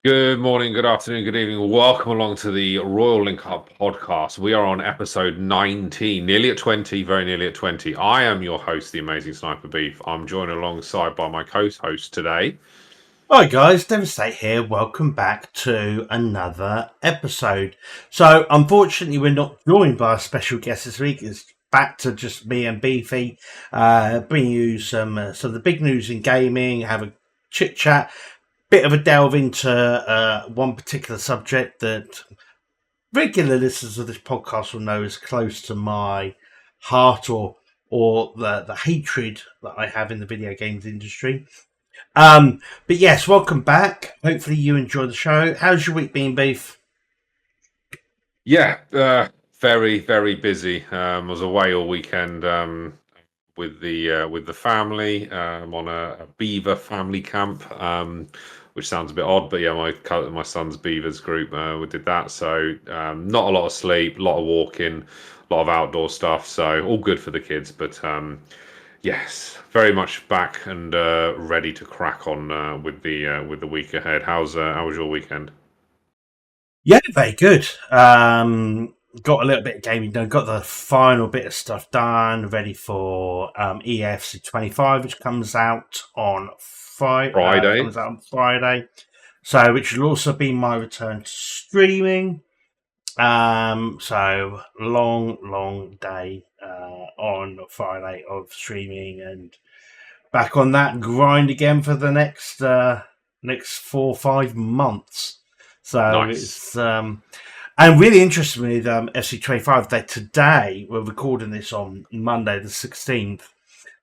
Good morning, good afternoon, good evening. Welcome along to the Royal Link Up podcast. We are on episode 19, nearly at 20, very nearly at 20. I am your host, the amazing Sniper Beef. I'm joined alongside by my co-host today. Hi guys, Devastate here. Welcome back to another episode. So, unfortunately, we're not joined by a special guest this week. It's back to just me and Beefy, bringing you some of the big news in gaming. Have a chit chat, bit of a delve into one particular subject that regular listeners of this podcast will know is close to my heart, or the hatred that I have in the video games industry. But yes, welcome back. Hopefully you enjoy the show. How's your week been, Beef? Yeah, very, very busy. Was away all weekend with the family on a beaver family camp, which sounds a bit odd, but yeah, my son's beavers group, we did that. So not a lot of sleep, a lot of walking, a lot of outdoor stuff. So all good for the kids, but yes, very much back and ready to crack on with the week ahead. How was your weekend? Yeah, very good. Got a little bit of gaming done. Got the final bit of stuff done. Ready for EFC 25, which comes out on Friday. Friday. So, which will also be my return to streaming. So long day on Friday of streaming and back on that grind again for the next 4 or 5 months. So Nice. it's and really interesting with FC25 that today we're recording this on Monday the 16th.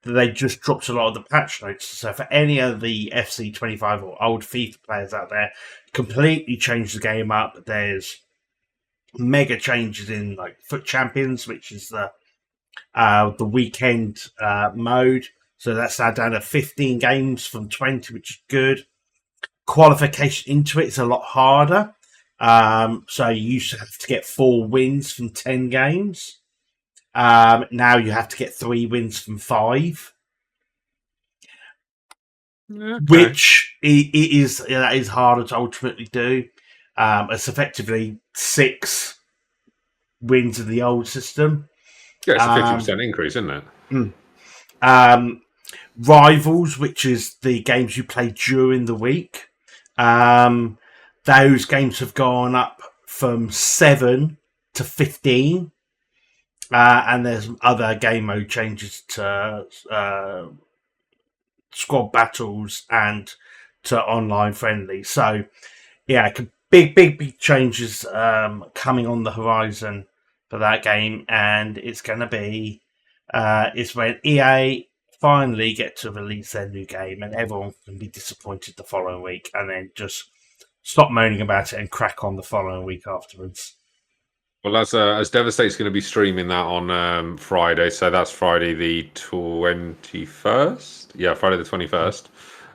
That they just dropped a lot of the patch notes. So for any of the FC25 or old FIFA players out there, completely changed the game up. There's mega changes in like Foot Champions, which is the weekend mode. So that's now down to 15 games from 20, which is good. Qualification into it is a lot harder. So you used to have to get 4 wins from 10 games. Now you have to get 3 wins from 5, Okay. which that is harder to ultimately do. It's effectively 6 wins in the old system. Yeah, it's a Um, 50% increase, isn't it? mm. um, Rivals, which is the games you play during the week. Um, those games have gone up from 7 to 15. And there's other game mode changes to squad battles and to online friendly. So, yeah, big changes coming on the horizon for that game. And it's going to be, it's when EA finally get to release their new game and everyone can be disappointed the following week and then just stop moaning about it and crack on the following week afterwards. Well, as Devastate's going to be streaming that on Friday, so that's Friday the 21st. Yeah, Friday the 21st.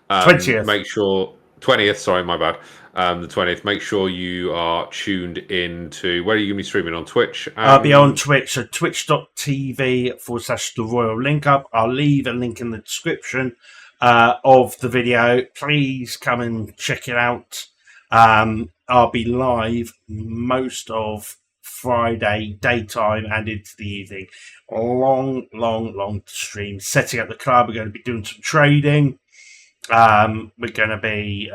20th. Make sure 20th. Sorry, my bad. The 20th. Make sure you are tuned in to where are you going to be streaming on Twitch I'll be on and Twitch, so twitch.tv/the Royal Link Up. I'll leave a link in the description of the video. Please come and check it out. I'll be live most of Friday daytime and into the evening. Long stream. Setting up the club. We're going to be doing some trading. We're going to be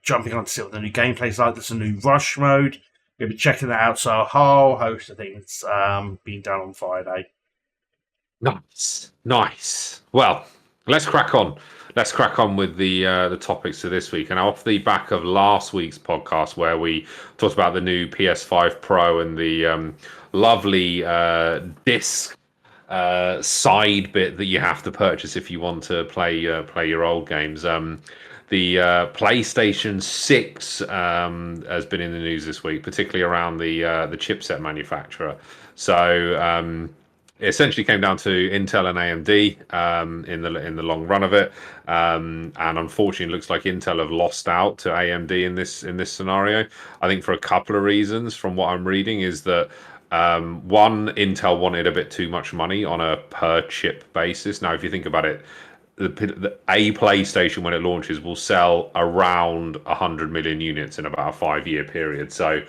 jumping on to see what the new gameplay's like. There's a new rush mode. We'll be checking that out. So a whole host of things being done on Friday. nice, nice. Well, let's crack on. Let's crack on with the topics of this week. And off the back of last week's podcast, where we talked about the new PS5 Pro and the lovely disc side bit that you have to purchase if you want to play your old games. The PlayStation 6 has been in the news this week, particularly around the chipset manufacturer. So it essentially came down to Intel and AMD in the long run of it, and unfortunately, it looks like Intel have lost out to AMD in this scenario. I think for a couple of reasons. From what I'm reading, is that one, Intel wanted a bit too much money on a per chip basis. Now, if you think about it, a PlayStation when it launches will sell around 100 million units in about a 5 year period. So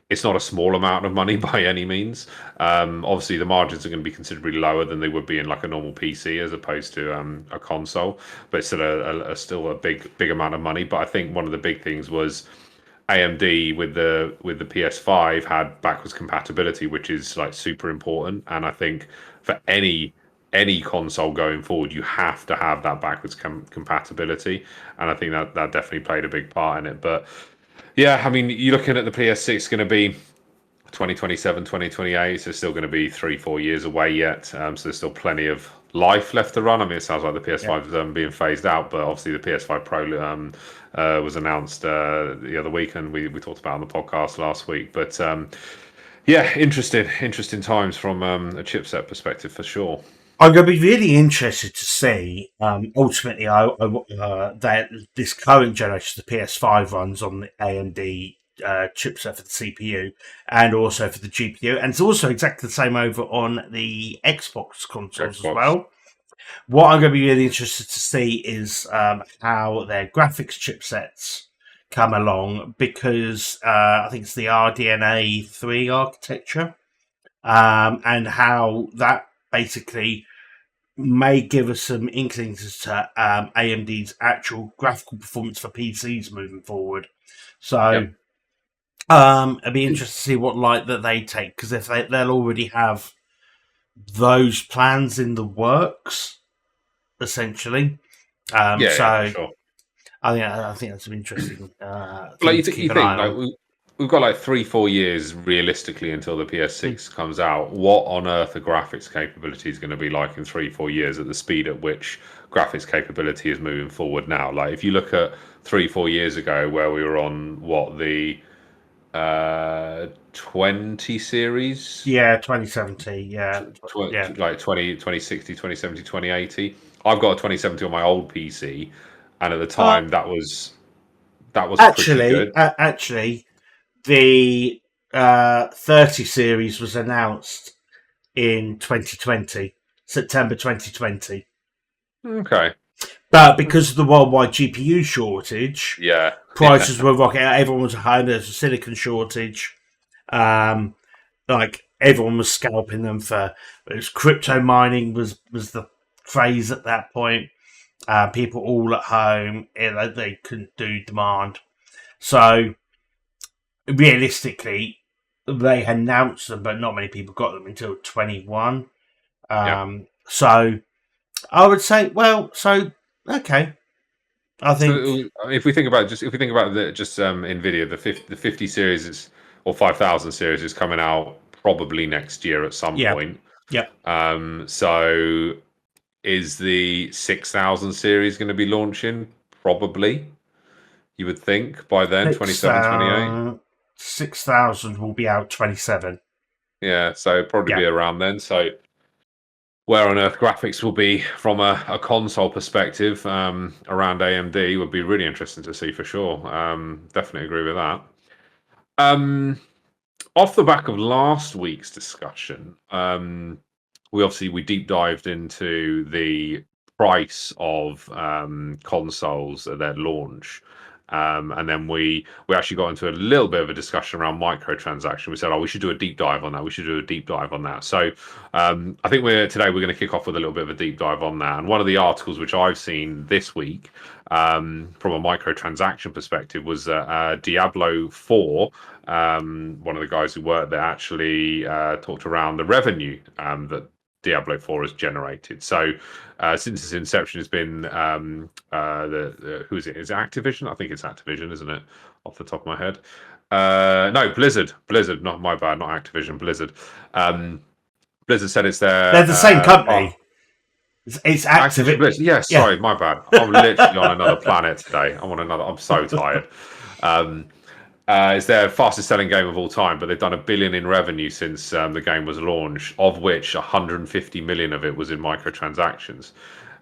it's not a small amount of money by any means. Obviously, the margins are going to be considerably lower than they would be in like a normal PC as opposed to a console, but it's still a big amount of money. But I think one of the big things was AMD with the PS5 had backwards compatibility, which is like super important. And I think for any console going forward, you have to have that backwards compatibility, and I think that definitely played a big part in it. But yeah, I mean, you're looking at the PS6 going to be 2027, 2028, so it's still going to be 3-4 years away yet. So there's still plenty of life left to run. I mean, it sounds like the Yeah. PS5 is being phased out, but obviously the PS5 Pro was announced the other week, and we talked about it on the podcast last week. But yeah, interesting times from a chipset perspective for sure. I'm going to be really interested to see. Ultimately, that this current generation, the PS5, runs on the AMD chipset for the CPU and also for the GPU, and it's also exactly the same over on the Xbox consoles as Xbox. well. What I'm going to be really interested to see is how their graphics chipsets come along, because I think it's the RDNA 3 architecture, and how that basically may give us some inklings as to AMD's actual graphical performance for PCs moving forward. So Yep. it'd be interesting to see what light that they take, because if they'll already have those plans in the works, essentially. Yeah, for So sure. I think that's an interesting Like thing to you keep an eye think like on. we've got like 3-4 years realistically until the Mm. PS6 comes out. What on earth the graphics capability is going to be like in 3-4 years at the speed at which graphics capability is moving forward now? Like if you look at 3-4 years ago where we were on what the 20 series, Yeah, 2017. Yeah, yeah. like 2060, 2070, 2080. I've got a 2070 on my old PC, and at the Uh, time that was pretty good. actually, the 30 series was announced in 2020, September 2020. Okay. But because of the worldwide GPU shortage, Yeah. prices were rocketing. Everyone was high. There's a silicon shortage. Um, like everyone was scalping them for. It was crypto mining was the phrase at that point. People all at home, they couldn't do demand. So realistically, they announced them, but not many people got them until 21. Yeah. So I would say, well, so okay. I think, So if we think about the just Nvidia, the 50 series is or 5000 series is coming out probably next year at some yeah, point. yeah. So is the 6000 series going to be launching? Probably. You would think by then, 27, 28. 6,000 will be out 27. Yeah, so probably Yeah. be around then. So where on earth graphics will be from a console perspective around AMD would be really interesting to see for sure. Definitely agree with that. Um, Off the back of last week's discussion, we deep dived into the price of consoles at their launch. And then we actually got into a little bit of a discussion around microtransaction. We said, "Oh, we should do a deep dive on that. We should do a deep dive on that." So I think we're going to kick off with a little bit of a deep dive on that. And one of the articles which I've seen this week from a microtransaction perspective was Diablo 4. One of the guys who worked there actually talked around the revenue that Diablo 4 has generated. So since its inception, it's been who is it? Is it Activision? I think it's Activision, isn't it? Off the top of my head. No, Blizzard. Blizzard, not my bad, not Activision. Blizzard. Blizzard said it's their They're the same company. It's Activision active. Blizzard. Yes, Yeah. sorry, my bad. I'm literally on another planet today. I'm so tired. Um, it's their fastest selling game of all time, but they've done 1 billion in revenue since the game was launched, of which 150 million of it was in microtransactions.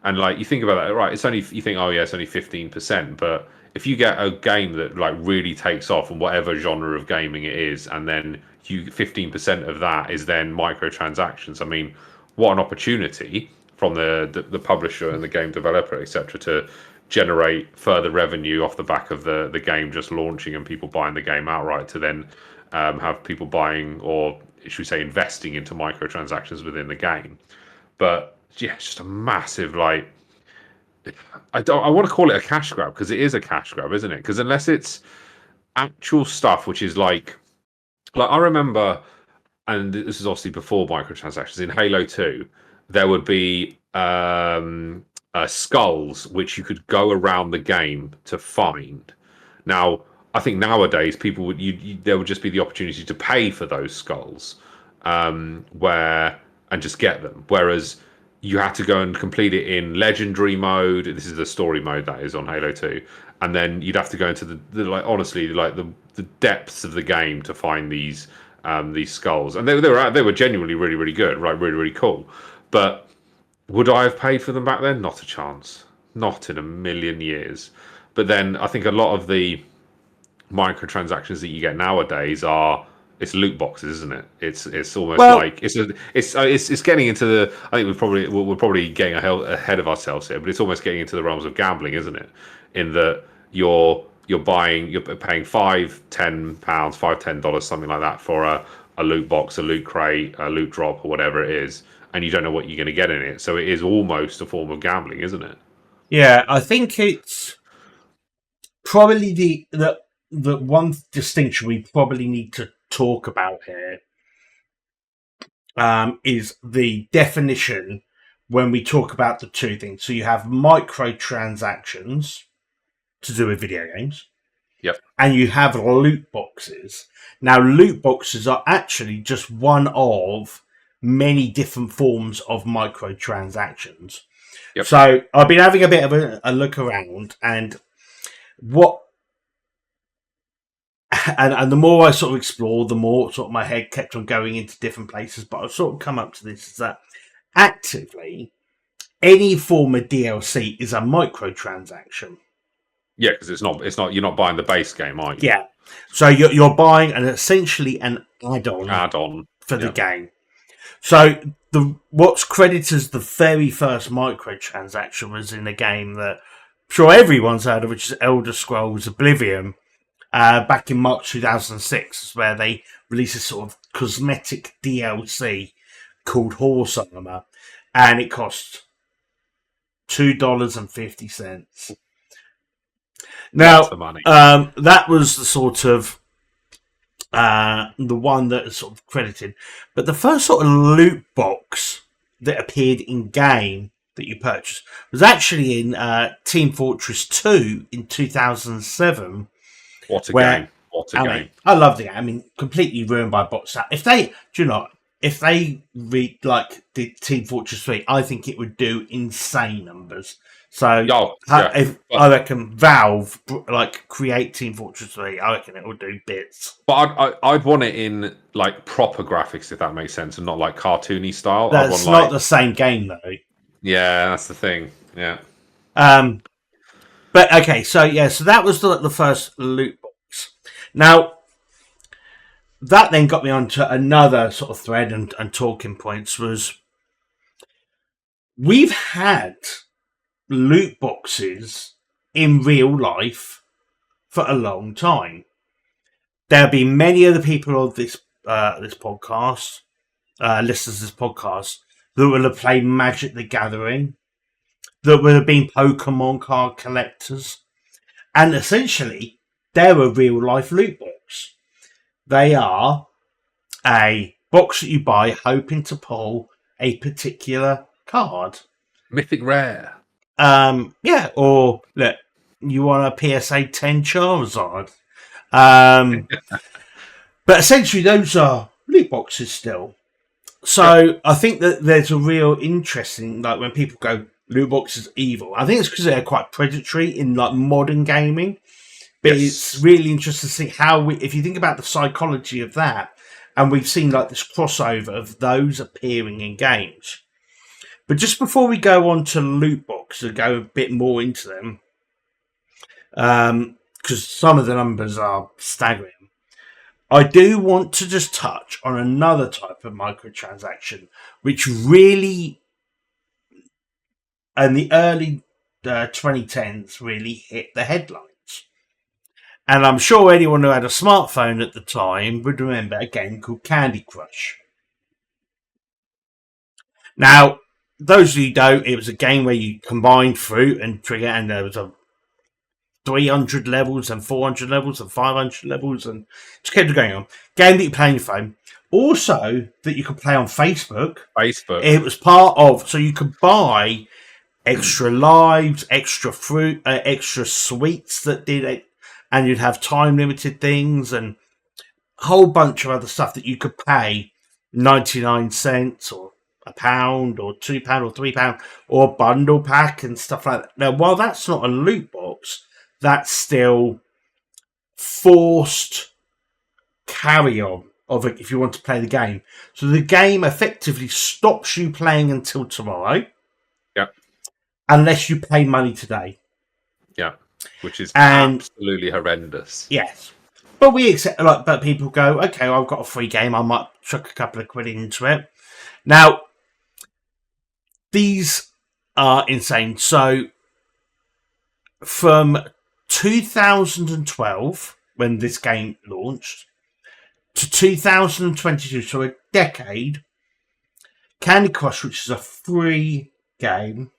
And like you think about that, right? It's only you think, oh yeah, it's only 15%, but if you get a game that like really takes off in whatever genre of gaming it is, and then 15% of that is then microtransactions. I mean, what an opportunity! from the publisher and the game developer, etc., to generate further revenue off the back of the game just launching and people buying the game outright, to then have people buying, or should we say investing into microtransactions within the game. But yeah, it's just a massive, like, I want to call it a cash grab, because it is a cash grab, isn't it? Because unless it's actual stuff which is like I remember, and this is obviously before microtransactions, in Halo 2 there would be skulls which you could go around the game to find. Now I think nowadays people would there would just be the opportunity to pay for those skulls, where and just get them, whereas you had to go and complete it in legendary mode. This is the story mode that is on Halo 2, and then you'd have to go into the like, honestly, like the depths of the game to find these skulls, and they were genuinely really, really good, right? Really, really cool. But would I have paid for them back then? Not a chance, not in a million years. But then I think a lot of the microtransactions that you get nowadays are, it's loot boxes, isn't it? It's almost like it's getting into the. I think we're probably getting ahead of ourselves here, but it's almost getting into the realms of gambling, isn't it? In that you're paying £5, £10, $5, $10, something like that, for a loot box, a loot crate, a loot drop, or whatever it is, and you don't know what you're going to get in it. So it is almost a form of gambling, isn't it? Yeah, I think it's probably the one distinction we probably need to talk about here is the definition when we talk about the two things. So you have microtransactions to do with video games. Yep. And you have loot boxes. Now, loot boxes are actually just one of many different forms of microtransactions. Yep. So I've been having a bit of a look around, and and the more I sort of explored, the more sort of my head kept on going into different places. But I've sort of come up to this, is that actively any form of DLC is a microtransaction. Yeah, because it's not. You're not buying the base game, are you? Yeah. So you're buying essentially an add-on for the game. So what's credited as the very first microtransaction was in a game that I'm sure everyone's heard of, which is Elder Scrolls Oblivion. Back in March 2006, where they released a sort of cosmetic DLC called Horse Armor, and it cost $2.50. Now, that was the sort of the one that is sort of credited, but the first sort of loot box that appeared in game that you purchased was actually in Team Fortress 2 in 2007. What a game! What a game! I love the game. I mean, completely ruined by bots. If they did Team Fortress 3, I think it would do insane numbers. So I reckon Valve create Team Fortress 3, I reckon it will do bits. But I'd want it in like proper graphics, if that makes sense, and not like cartoony style. That's not the same game though. Yeah, that's the thing. Yeah. But okay, so that was the first loot box. Now, that then got me onto another sort of thread and talking points was we've had loot boxes in real life for a long time. There'll be many other people of this podcast, listeners to this podcast, that will have played Magic the Gathering, that would have been Pokemon card collectors, and essentially they're a real life loot box. They are a box that you buy hoping to pull a particular card. Mythic Rare. Or look, you want a PSA 10 Charizard. But essentially those are loot boxes still. So I think that there's a real interesting, like when people go loot boxes evil, I think it's because they're quite predatory in like modern gaming. But it's really interesting to see how if you think about the psychology of that, and we've seen like this crossover of those appearing in games. But just before we go on to loot boxes and go a bit more into them, because some of the numbers are staggering, I do want to just touch on another type of microtransaction, which really and the early 2010s really hit the headlines. And I'm sure anyone who had a smartphone at the time would remember a game called Candy Crush. Now, those of you who don't, it was a game where you combined fruit and trigger, and there was a 300 levels and 400 levels and 500 levels, and just kept going on. Game that you play on your phone. Also, that you could play on Facebook. It was part of, so you could buy extra lives, extra fruit, extra sweets that did it, and you'd have time limited things and a whole bunch of other stuff that you could pay 99 cents or £1 or £2 or £3 or a bundle pack and stuff like that. Now, while that's not a loot box, that's still forced carry on of it if you want to play the game. So the game effectively stops you playing until tomorrow. Yep. Unless you pay money today. Yeah. Which is absolutely horrendous. Yes. But we accept, but people go, okay, well, I've got a free game, I might chuck a couple of quid into it. Now, these are insane. So, from 2012, when this game launched, to 2022, so a decade, Candy Crush, which is a free game,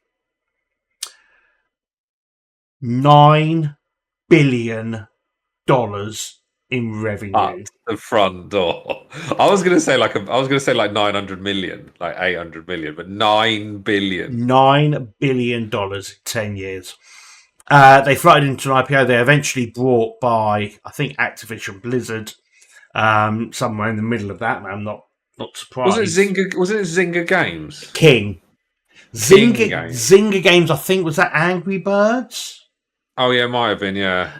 $9 billion in revenue. At the front door. I was going to say like 900 million, like 800 million, but 9 billion. $9 billion in 10 years. They floated into an IPO. They're eventually bought by, I think, Activision Blizzard. Somewhere in the middle of that, man. Not surprised. Was it Zynga Games? King. Zynga Games, I think, was that Angry Birds? Oh yeah, it might have been, yeah.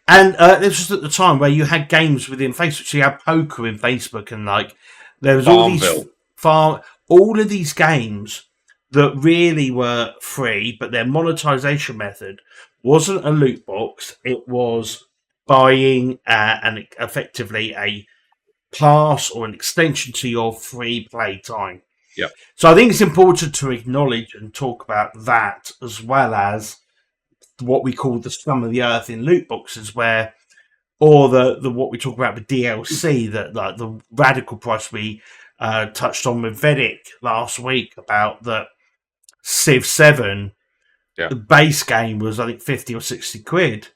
And this was at the time where you had games within Facebook. So you had poker in Facebook, and like there was all of these games that really were free, but their monetization method wasn't a loot box. It was buying effectively a pass or an extension to your free play time. Yeah. So I think it's important to acknowledge and talk about that, as well as what we call the scum of the earth in loot boxes, or the what we talk about with DLC, that like the radical price we touched on with Vedic last week about that Civ 7. Yeah. The base game was, I think, 50 or 60 quid,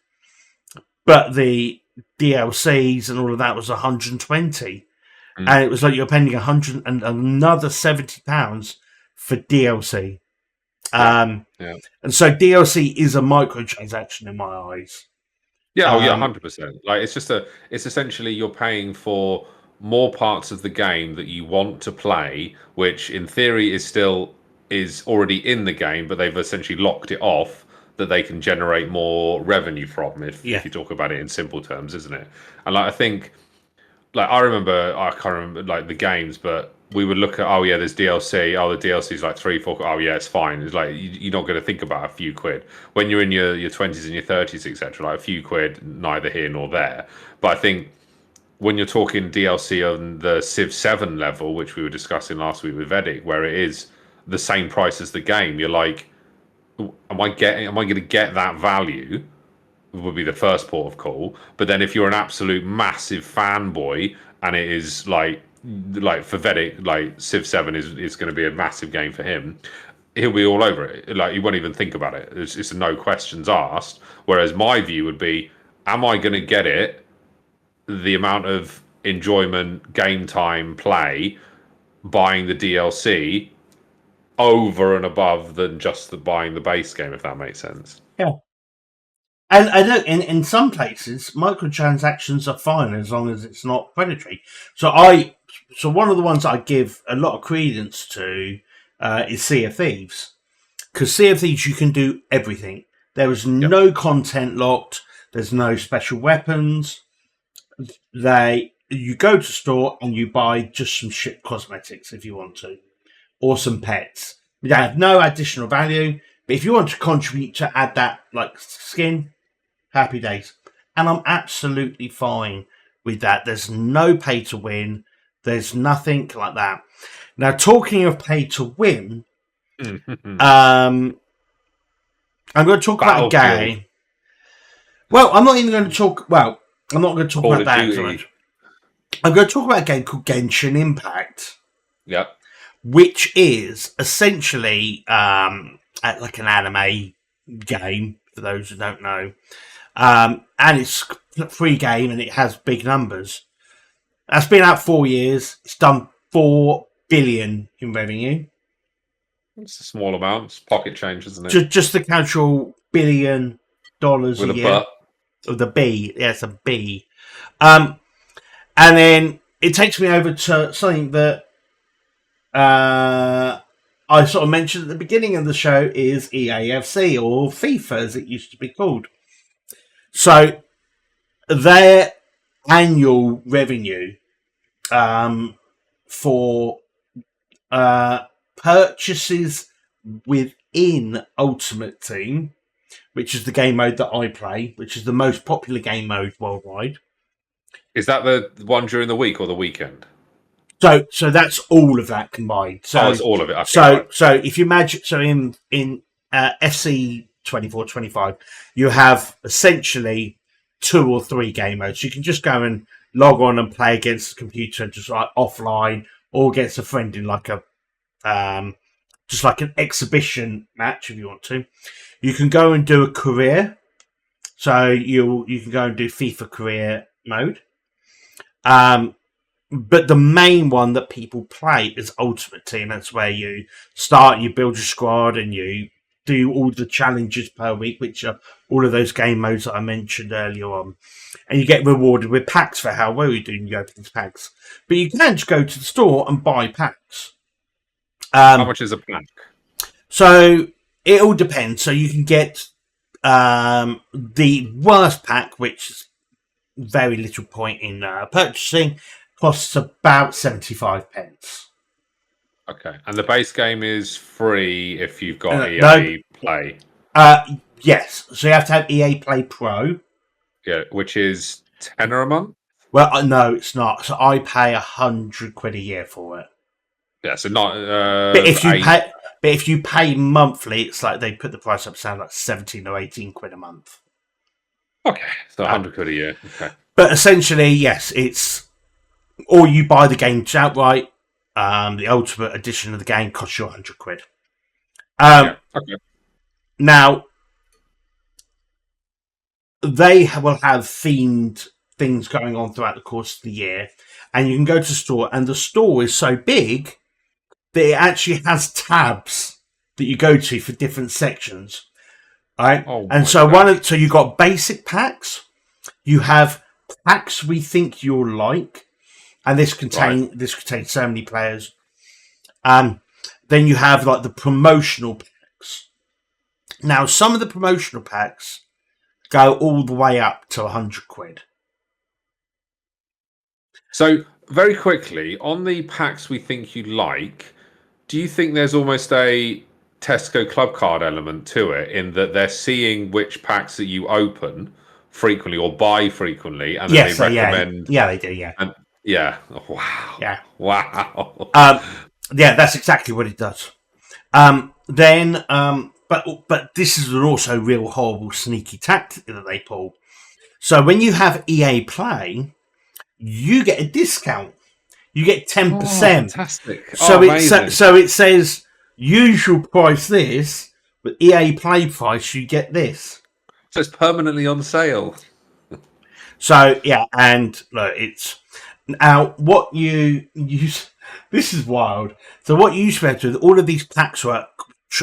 but the DLCs and all of that was 120, and it was like you're paying 100 and another £70 for DLC. And so DLC is a microtransaction in my eyes. Yeah, 100%. Like it's essentially you're paying for more parts of the game that you want to play, which in theory is already in the game, but they've essentially locked it off that they can generate more revenue from, if you talk about it in simple terms, isn't it? And like I think, like I can't remember like the games, but we would look at, there's DLC. The DLC's like 3-4. It's fine. It's like you're not going to think about a few quid when you're in your 20s and your 30s, etc. Like a few quid, neither here nor there. But I think when you're talking DLC on the Civ 7 level, which we were discussing last week with Vedic, where it is the same price as the game, you're like, am I going to get that value? Would be the first port of call. But then if you're an absolute massive fanboy, and it is like for Vedic, like Civ 7 is going to be a massive game for him, he'll be all over it. Like he won't even think about it. It's no questions asked. Whereas my view would be, am I going to get it? The amount of enjoyment, game time, play, buying the DLC over and above than just buying the base game, if that makes sense. Yeah. And I know in some places microtransactions are fine as long as it's not predatory. So one of the ones I give a lot of credence to is Sea of Thieves, because Sea of Thieves you can do everything. There is no content locked. There's no special weapons. You go to store and you buy just some shit cosmetics if you want to, or some pets. They have no additional value, but if you want to contribute to add that like skin, happy days. And I'm absolutely fine with that. There's no pay to win. There's nothing like that. Now, talking of pay to win, I'm going to talk about a Battlefield, game. Well, I'm not even going to talk. Well, I'm not going to talk Call about of that so Duty. much. I'm going to talk about a game called Genshin Impact, Yep. which is essentially like an anime game, for those who don't know. And it's a free game and it has big numbers. That's been out 4 years. It's done 4 billion in revenue. It's a small amount. It's pocket change, isn't it? Just the casual $1 billion With a a year. butt. Of the B. Yeah, it's a B. And then it takes me over to something that I sort of mentioned at the beginning of the show is EAFC or FIFA as it used to be called. So their annual revenue for purchases within Ultimate Team, which is the game mode that I play, which is the most popular game mode worldwide. Is that the one during the week or the weekend? So that's all of that combined. So it's all of it. Okay, so if you imagine, so in FC 24-25, you have essentially 2 or 3 game modes. You can just go and log on and play against the computer, just like offline, or against a friend in like a just like an exhibition match if you want to. You can go and do a career. So you can go and do FIFA career mode. But the main one that people play is Ultimate Team. That's where you start, you build your squad, and you do all the challenges per week, which are all of those game modes that I mentioned earlier on. And you get rewarded with packs for how well you do in your opening packs. But you can just go to the store and buy packs. how much is a pack? So it all depends. So you can get the worst pack, which is very little point in purchasing, costs about 75 pence. Okay, and the base game is free if you've got EA no. Play. Yes, so you have to have EA Play Pro. Yeah, which is £10 a month. Well, no, it's not. So I pay £100 a year for it. Yeah, so not. But if you pay monthly, it's like they put the price up, sound like 17 or 18 quid a month. Okay, so £100 a year. Okay, but essentially, yes, it's or you buy the game outright. The ultimate edition of the game costs you £100. yeah, okay. Now they will have themed things going on throughout the course of the year, and you can go to the store, and the store is so big that it actually has tabs that you go to for different sections, right? Oh, and so so you got basic packs, you have packs we think you'll like, and this contains so many players. Then you have like the promotional packs. Now, some of the promotional packs go all the way up to £100. So very quickly on the packs we think you like, do you think there's almost a Tesco club card element to it in that they're seeing which packs that you open frequently or buy frequently, and then they recommend? Yeah, they do. Yeah, and yeah. Wow. Yeah. Wow. Yeah, that's exactly what it does. But this is also a real horrible sneaky tactic that they pull. So when you have EA Play, you get a discount. You get 10%. Oh, fantastic. So it says usual price this, but EA Play price you get this. So it's permanently on sale. So yeah, and look, it's now what you use. This is wild. So what you used to have to do, all of these packs are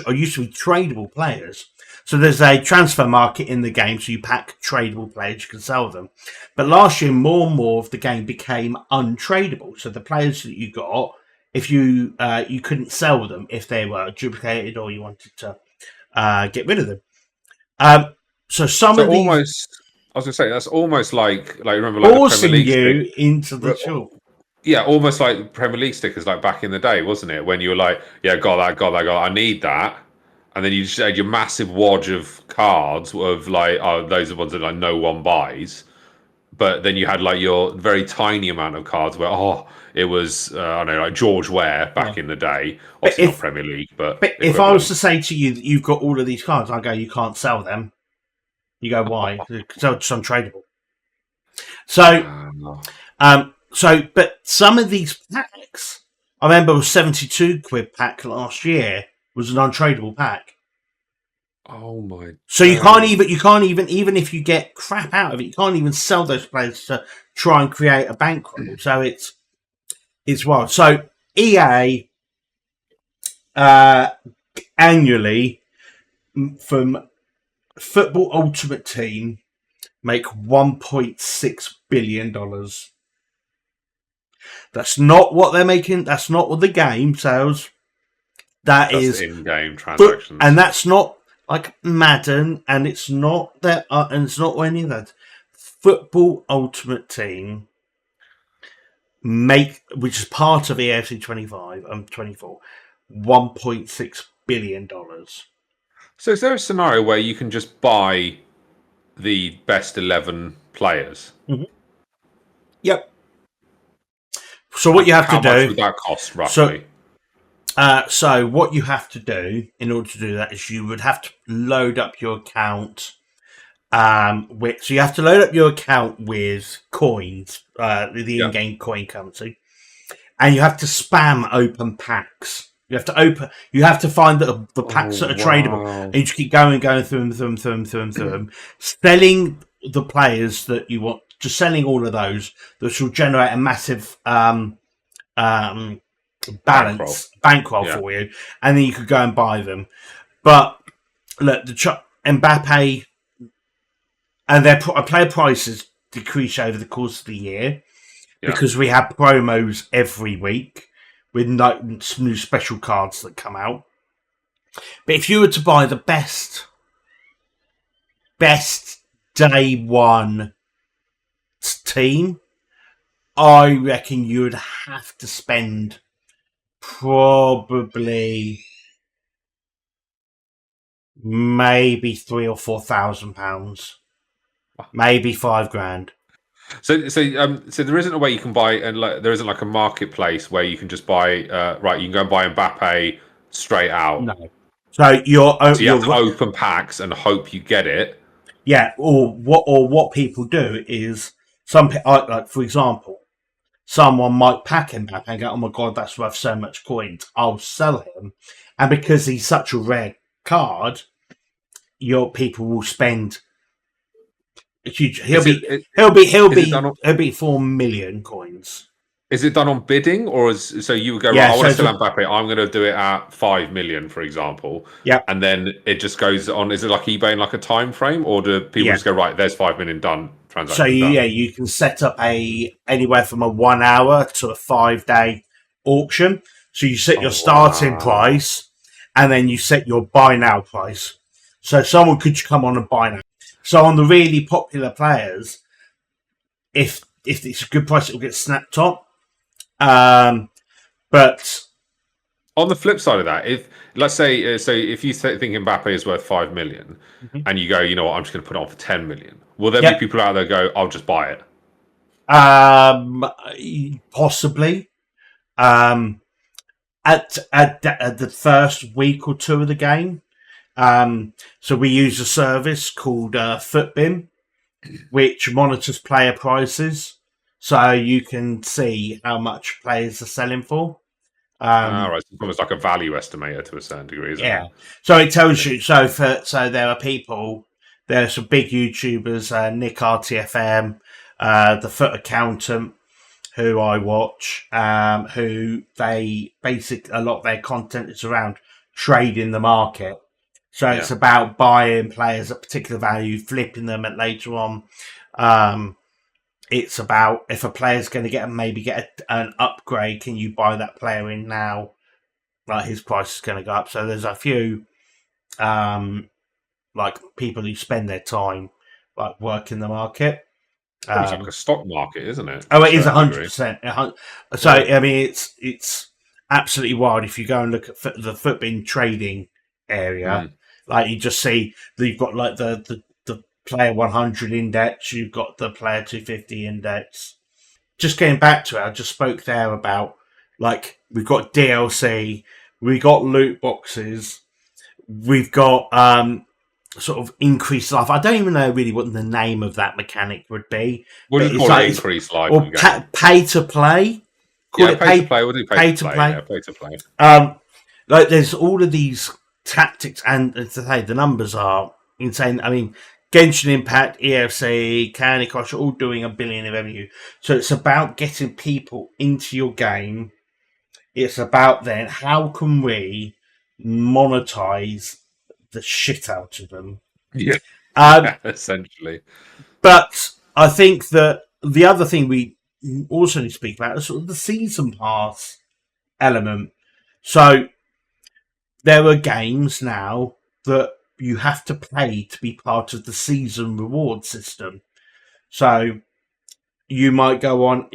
used to be tradable players. So there's a transfer market in the game, so you pack tradable players, you can sell them. But last year, more and more of the game became untradable. So the players that you got, if you couldn't sell them if they were duplicated or you wanted to get rid of them. So of these, almost, I was going to say, that's almost like remember, like forcing you into the shop. Yeah, almost like Premier League stickers, like back in the day, wasn't it? When you were like, yeah, got that, I need that. And then you just had your massive wad of cards of like, oh, those are the ones that like no one buys. but then you had like your very tiny amount of cards where it was I don't know, like George Ware Yeah. back in the day. But Obviously not Premier League, but if I was equivalent. to say to you that you've got all of these cards, I go, you can't sell them. You go, why? So it's untradeable. So, but some of these packs, I remember a 72 quid pack last year was an untradeable pack. Oh my! So you can't even if you get crap out of it, you can't even sell those players to try and create a bankroll. So it's wild. So EA annually from Football Ultimate Team make $1.6 billion. That's not what they're making. That's not what the game sells. That's in-game transactions, and that's not like Madden, and it's not that, and it's not any of that. Football Ultimate Team which is part of EFC 25 and 24, $1.6 billion. So is there a scenario where you can just buy the best 11 players? Mm-hmm. Yep. So what you have to do? How much would that cost roughly? So what you have to do in order to do that is you would have to load up your account. So you have to load up your account with coins, the in-game coin currency, and you have to spam open packs. You have to find the packs that are tradable, and you just keep going through them, selling the players that you want, just selling all of those, which will generate a massive bankroll for you, and then you could go and buy them. But look, Mbappe and their player prices decrease over the course of the year because we have promos every week with new special cards that come out. But if you were to buy the best day one team, I reckon you would have to spend probably maybe £3,000 or £4,000, maybe £5,000. So there isn't a way you can buy, and there isn't like a marketplace where you can just buy. You can go and buy Mbappe straight out. No. So you have to open packs and hope you get it. Yeah, or what people do is like for example, someone might pack him back and go, "Oh my god, that's worth so much coins. I'll sell him," and because he's such a rare card, your people will spend. He'll be 4 million coins. Is it done on bidding, or so you would go, I want to sell Mbappe, I'm going to do it at 5 million, for example. Yeah. And then it just goes on. Is it like eBay in like a time frame, or do people just go, right, there's 5 million done, transaction done? You can set up anywhere from a 1 hour to a 5-day auction. So you set your starting price, and then you set your buy now price. So someone could come on and buy now. So on the really popular players, if it's a good price, it will get snapped up. But on the flip side of that, if let's say, if you think Mbappe is worth 5 million, and you go, you know what, I'm just going to put it on for 10 million, will there be people out there go, I'll just buy it? Possibly. At the first week or two of the game. So we use a service called Footbin, which monitors player prices, so you can see how much players are selling for. Right, it's almost like a value estimator to a certain degree, isn't it? So it tells you. So there are people. There are some big YouTubers, Nick RTFM, the Foot Accountant, who I watch. Who a lot of their content is around trading the market. So it's about buying players at particular value, flipping them at later on. It's about if a player's going to get an upgrade, can you buy that player in now? Like his price is going to go up. So there's a few like people who spend their time like working the market. It's like a stock market, isn't it? Oh, it is 100%. So I mean, it's absolutely wild if you go and look at the Footbin trading area. Like you just see that you've got like the player 100 index, you've got the player 250 index. Just getting back to it, I just spoke there about, like, we've got DLC, we got loot boxes, we've got sort of increased life. I don't even know really what the name of that mechanic would be, We'll but just it's call like it increased life or in game. pay to play. Call Yeah, it pay to play. We'll do pay pay to to play. play. Yeah, pay to play. Like there's all of these tactics, and to say the numbers are insane. I mean, Genshin Impact, EFC, Candy Crush are all doing $1 billion in revenue. So it's about getting people into your game. It's about then how can we monetize the shit out of them. Yeah, Um, essentially. but I think that the other thing we also need to speak about is sort of the season pass element. So there are games now that you have to pay to be part of the season reward system. So you might go on,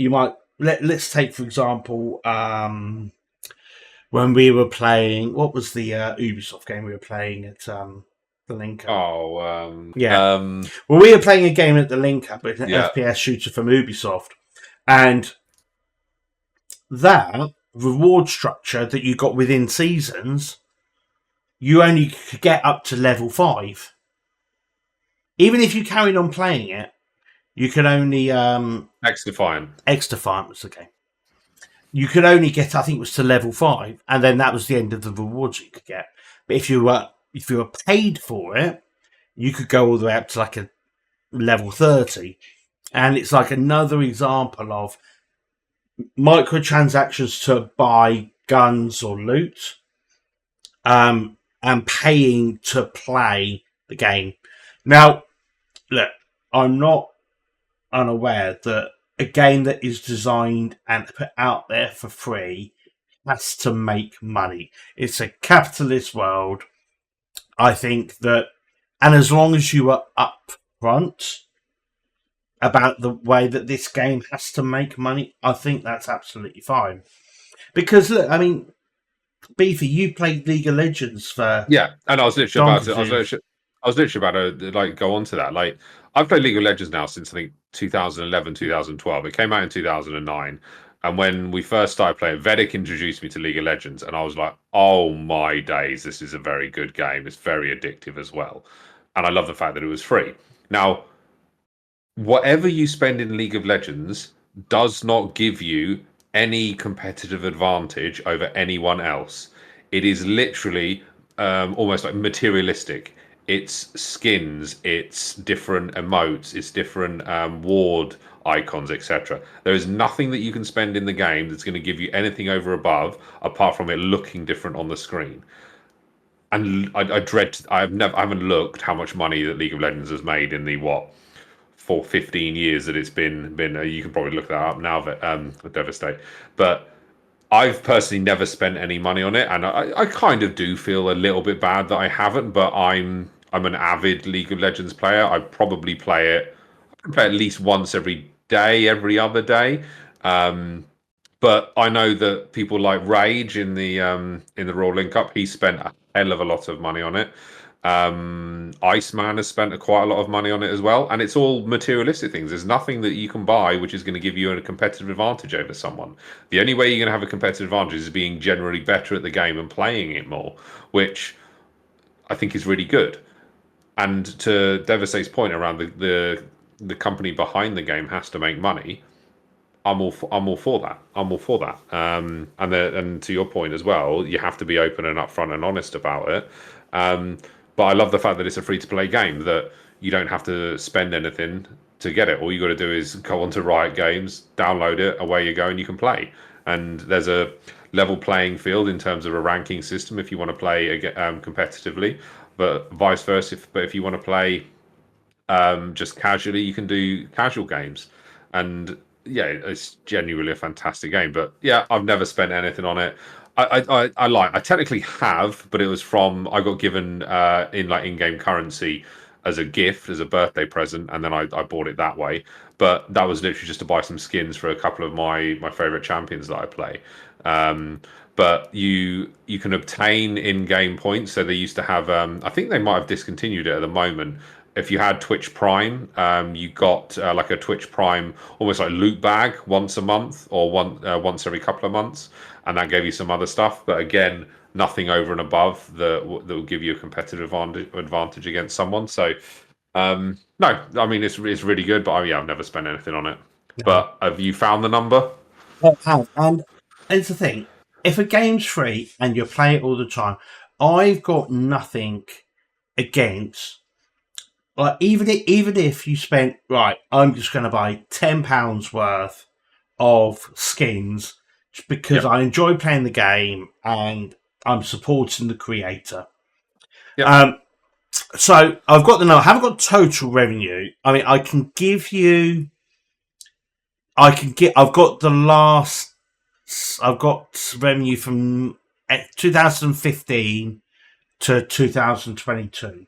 let's take for example, when we were playing, what was the Ubisoft game we were playing at the link up? Oh, Yeah. Well, we were playing a game at the link up, it's an yeah. FPS shooter from Ubisoft, and that reward structure that you got within seasons, you only could get up to level 5. Even if you carried on playing it, you could only X-Defiant. X-Defiant was the game. You could only get, I think it was to level 5, and then that was the end of the rewards you could get. But if you were paid for it, you could go all the way up to like a level 30. And it's like another example of microtransactions to buy guns or loot, and paying to play the game. Now, look, I'm not unaware that a game that is designed and put out there for free has to make money. It's a capitalist world. I think that, and as long as you are upfront about the way that this game has to make money, I think that's absolutely fine. Because look, I mean, Beefy, you played League of Legends for Yeah, and I was literally about to. donkeys. I was literally about to like go on to that. Like, I've played League of Legends now since I think 2011, 2012. It came out in 2009, and when we first started playing, Vedic introduced me to League of Legends, and I was like, "Oh my days, this is a very good game. It's very addictive as well," and I love the fact that it was free. Now, whatever you spend in League of Legends does not give you any competitive advantage over anyone else. It is literally almost like materialistic. It's skins, it's different emotes, it's different ward icons, etc. There is nothing that you can spend in the game that's going to give you anything over above, apart from it looking different on the screen. And I dread. I haven't looked how much money that League of Legends has made in the for 15 years that it's been you can probably look that up now, with Devastate. But I've personally never spent any money on it, and I kind of do feel a little bit bad that I haven't, but I'm an avid League of Legends player. I probably play at least once every day, every other day. But I know that people like Rage in the Royal Link Up, he spent a hell of a lot of money on it. Iceman has spent quite a lot of money on it as well, and it's all materialistic things. There's nothing that you can buy which is going to give you a competitive advantage over someone. The only way you're going to have a competitive advantage is being generally better at the game and playing it more, which I think is really good. And to Devastate's point around the company behind the game has to make money. I'm all for that. I'm all for that. And to your point as well, you have to be open and upfront and honest about it. But I love the fact that it's a free to play game, that you don't have to spend anything to get it. All you got to do is go onto Riot Games, download it, away you go, and you can play. And there's a level playing field in terms of a ranking system if you want to play competitively, but vice versa. But if you want to play just casually, you can do casual games. And yeah, it's genuinely a fantastic game. But yeah, I've never spent anything on it. I technically have, but it was from I got given in like in-game currency as a gift, as a birthday present, and then I bought it that way. But that was literally just to buy some skins for a couple of my favorite champions that I play. But you can obtain in-game points. So they used to have, I think they might have discontinued it at the moment. if you had Twitch Prime, you got like a Twitch Prime almost like loot bag once a month or once every couple of months, and that gave you some other stuff. But again, nothing over and above that will give you a competitive advantage against someone. So no, I mean it's really good, but yeah, I've never spent anything on it. No. But have you found the number? It has. And it's the thing, if a game's free and you play it all the time, I've got nothing against. Like even if you spent right, I'm just going to buy £10 worth of skins just because Yep, I enjoy playing the game and I'm supporting the creator. yep. Um, so I've got the number. I haven't got total revenue. I mean, I can give you. I can get. I've got the last. I've got revenue from 2015 to 2022.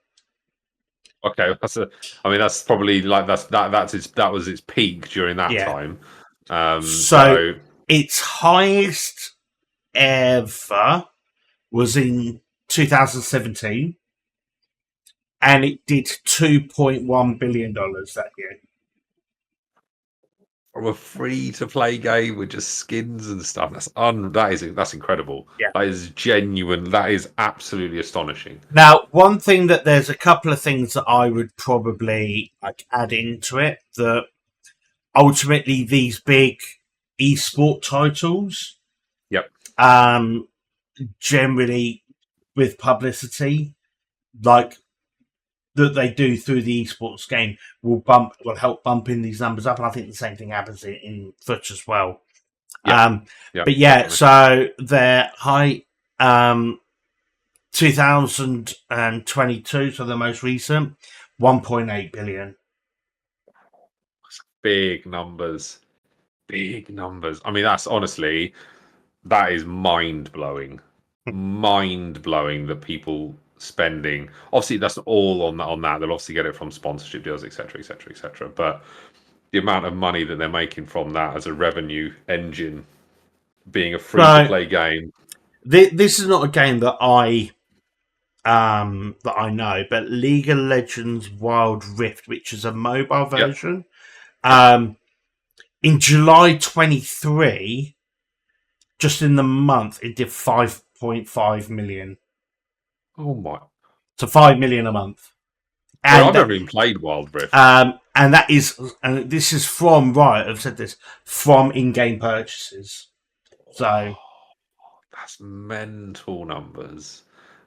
Okay, that's a. I mean, that's probably like that was its peak during that Yeah. time. So So its highest ever was in 2017, and it did $2.1 billion that year. from a free to play game with just skins and stuff, that's incredible. Yeah. That is genuine. That is absolutely astonishing. Now, one thing that there's a couple of things that I would probably like add into it that ultimately these big esport titles, Yep. um, generally with publicity, like that they do through the esports game will help bumping these numbers up, and I think the same thing happens in foot as well. Yep. Um, Yep. but yeah, Definitely. so their high 2022, so the most recent, 1.8 billion. Big numbers. Big numbers. I mean, that's honestly that is mind blowing. Mind blowing that people spending. Obviously, that's all on that. They'll obviously get it from sponsorship deals, etc., etc., etc. But the amount of money that they're making from that as a revenue engine, being a free to So play game. this is not a game that I know, but League of Legends Wild Rift, which is a mobile Yep. version, Yep. in July 23, just in the month, it did 5.5 million. Oh my. So 5 million a month. Well, I've And never even played Wild Rift. and that is, and this is from, right, I've said this, from in-game purchases. So That's mental numbers.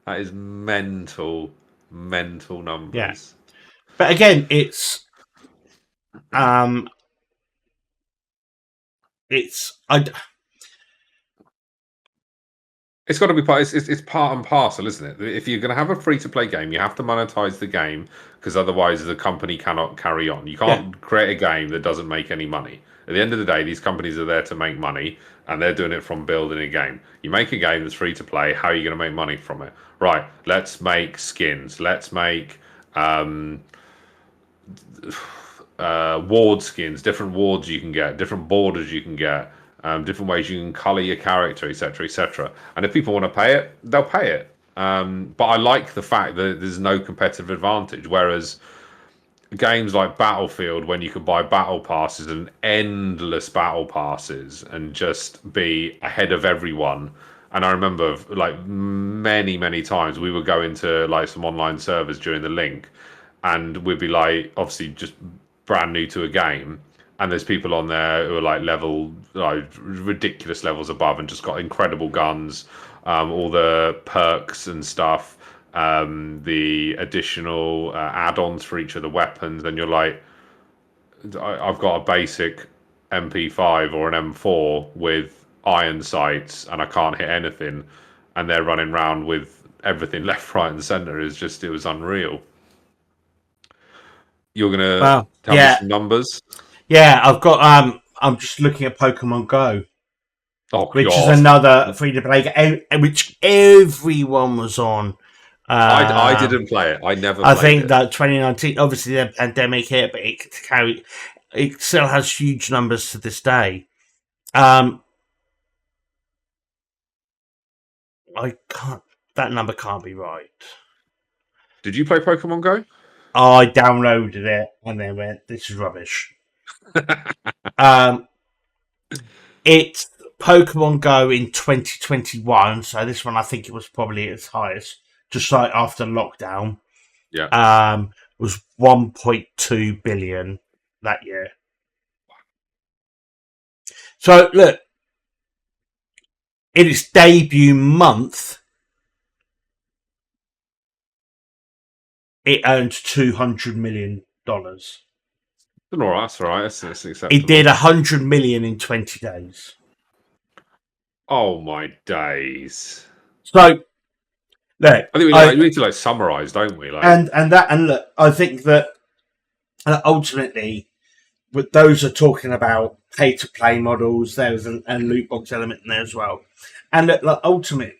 That is mental, mental yeah. numbers. But again, um it's I It's got to be part. It's part and parcel, isn't it? If you're going to have a free to play game, you have to monetize the game because otherwise the company cannot carry on. You yeah. can't create a game that doesn't make any money. At the end of the day, these companies are there to make money, and they're doing it from building a game. You make a game that's free to play. How are you going to make money from it? Right. Let's make skins. Let's make ward skins, different wards you can get, different borders you can get, different ways you can color your character, etc., etc. And if people want to pay it, they'll pay it. But I like the fact that there's no competitive advantage. Whereas games like Battlefield, when you could buy battle passes and endless battle passes and just be ahead of everyone. And I remember like many times we would go into like some online servers during the link and we'd be like obviously just brand new to a game and there's people on there who are like level like ridiculous levels above and just got incredible guns, all the perks and stuff, the additional add-ons for each of the weapons, and you're like, I've got a basic MP5 or an M4 with iron sights and I can't hit anything, and they're running around with everything left, right, and center. Is just it was unreal. You're gonna Well, tell me yeah. some numbers? Yeah, I've got I'm just looking at Pokemon Go, Oh which is God, another free to play game, which everyone was on. I Um, didn't play it. I never I played think it. that 2019, obviously the pandemic hit, but it still has huge numbers to this day. Um, I can't. That number can't be right. Did you play Pokemon Go? I downloaded it and then went, "This is rubbish." Um, it's Pokemon Go in 2021, so this one I think it was probably its highest, just like after lockdown. Yeah. Was 1.2 billion that year. So look, in its debut month, it earned $200 million. All right, that's all right. That's It acceptable. did 100 million in 20 days. Oh my days! So look, I think we need to like summarize, don't we? Like, and look, I think that ultimately, with those are talking about pay to play models. There's a loot box element in there as well. And look, like, ultimately,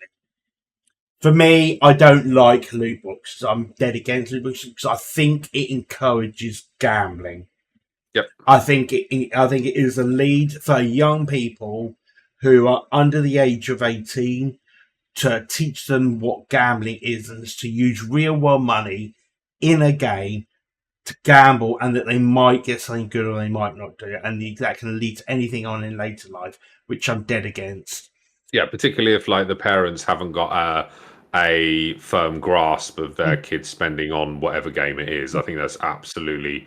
for me, I don't like loot boxes. I'm dead against loot boxes because I think it encourages gambling. yep, I think it is a lead for young people who are under the age of 18 to teach them what gambling is and is to use real world money in a game to gamble, and that they might get something good or they might not do it, and that can lead to anything on in later life, which I'm dead against. yeah. Particularly if like the parents haven't got a firm grasp of their kids spending on whatever game it is. I think that's absolutely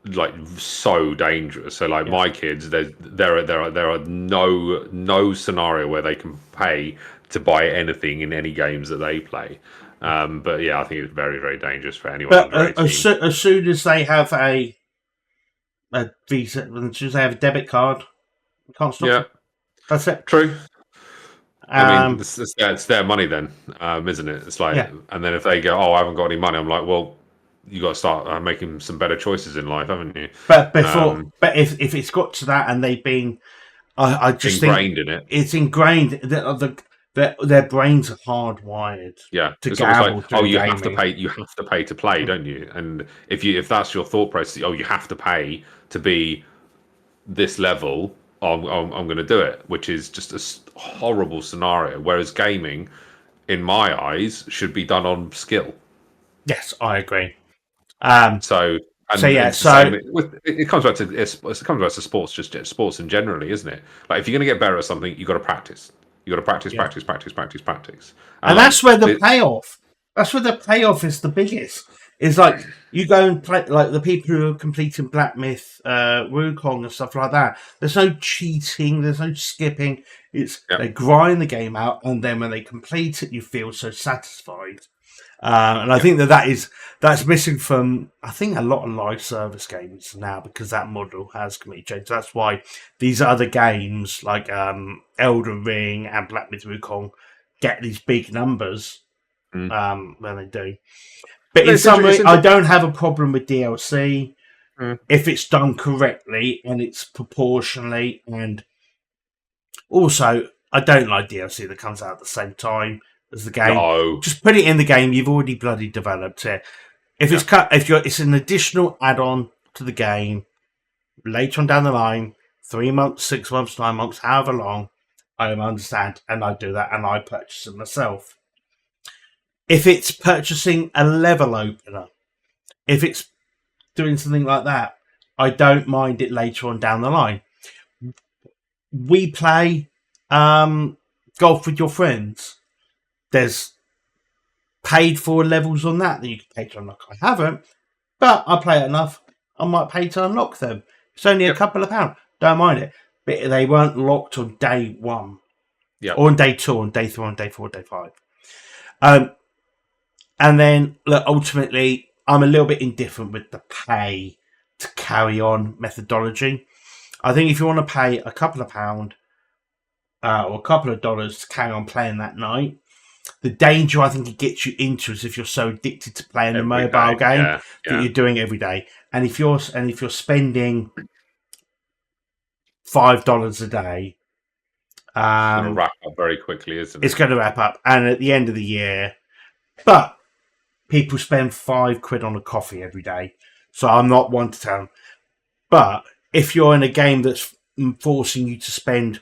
like so dangerous. So like Yeah. my kids, there are no scenario where they can pay to buy anything in any games that they play. But yeah, I think it's very very dangerous for anyone But under 18. as soon as they have a Visa, as soon as they have a debit card, you can't stop Yeah, them. That's it. true. I mean, Um, it's their money then, isn't it? It's like, yeah. and then if they go, "Oh, I haven't got any money," I'm like, "Well, you got to start making some better choices in life, haven't you?" But if it's got to that and they've been, I just think Ingrained in it. it's ingrained that their brains are hardwired Yeah, to it's almost like, gamble oh, through gaming. you have to pay to play, don't you? And if that's your thought process, oh, you have to pay to be this level, I'm going to do it, which is just a horrible scenario. Whereas gaming, in my eyes, should be done on skill. Yes, I agree. Um, So, so and yeah, it's the so same. It comes back to it comes back to sports, just sports in generally, isn't it? Like if you're going to get better at something, you got to practice. You got to practice, yeah, practice, practice, practice, practice, and and like that's where the the payoff. That's where the payoff is the biggest. It's like you go and play like the people who are completing Black Myth, Wukong and stuff like that. There's no cheating. There's no skipping. It's yeah, they grind the game out, and then when they complete it, you feel so satisfied. And I yeah, think that's missing from I think a lot of live service games now because that model has completely changed. That's why these other games like Elden Ring and Black Myth Wukong get these big numbers mm. when they do. But No, in it's summary, I interesting. don't have a problem with DLC Mm. if it's done correctly and it's proportionally. And also, I don't like DLC that comes out at the same time as the game. No, Just put it in the game. You've already bloody developed it. If it's yeah, cut, it's an additional add-on to the game later on down the line, 3 months, 6 months, 9 months, however long. I understand, and I do that, and I purchase it myself. If it's purchasing a level opener, if it's doing something like that, I don't mind it later on down the line. We play golf with your friends. There's paid for levels on that you can pay to unlock. I haven't, but I play it enough. I might pay to unlock them. It's only a yep, couple of pounds. Don't mind it. But they weren't locked on day one, yep. or on day two, on day three, on day four, day five. Um, and then look, ultimately, I'm a little bit indifferent with the pay to carry on methodology. I think if you want to pay a couple of pound or a couple of dollars to carry on playing that night, the danger I think it gets you into is if you're so addicted to playing the Every mobile day, game yeah, that yeah. you're doing every day. And if you're spending $5 a day, It's going to um, wrap up very quickly, isn't it's it? going to wrap up. And at the end of the year, but people spend £5 on a coffee every day. So I'm not one to tell them. But if you're in a game that's forcing you to spend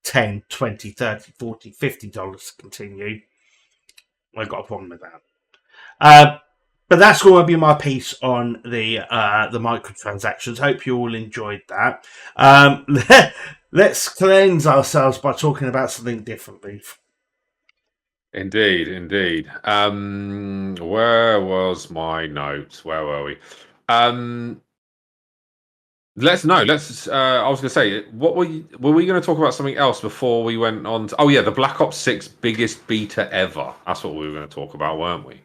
10, 20, 30, 40, $50 to continue, I've got a problem with that. But that's going to be my piece on the microtransactions. Hope you all enjoyed that. Let's cleanse ourselves by talking about something different, Beef. Indeed, indeed. Where was my notes? Where were we? Let's know. Let's. I was going to say, what were we going to talk about something else before we went on? Oh yeah, the Black Ops 6 biggest beta ever. That's what we were going to talk about, weren't we?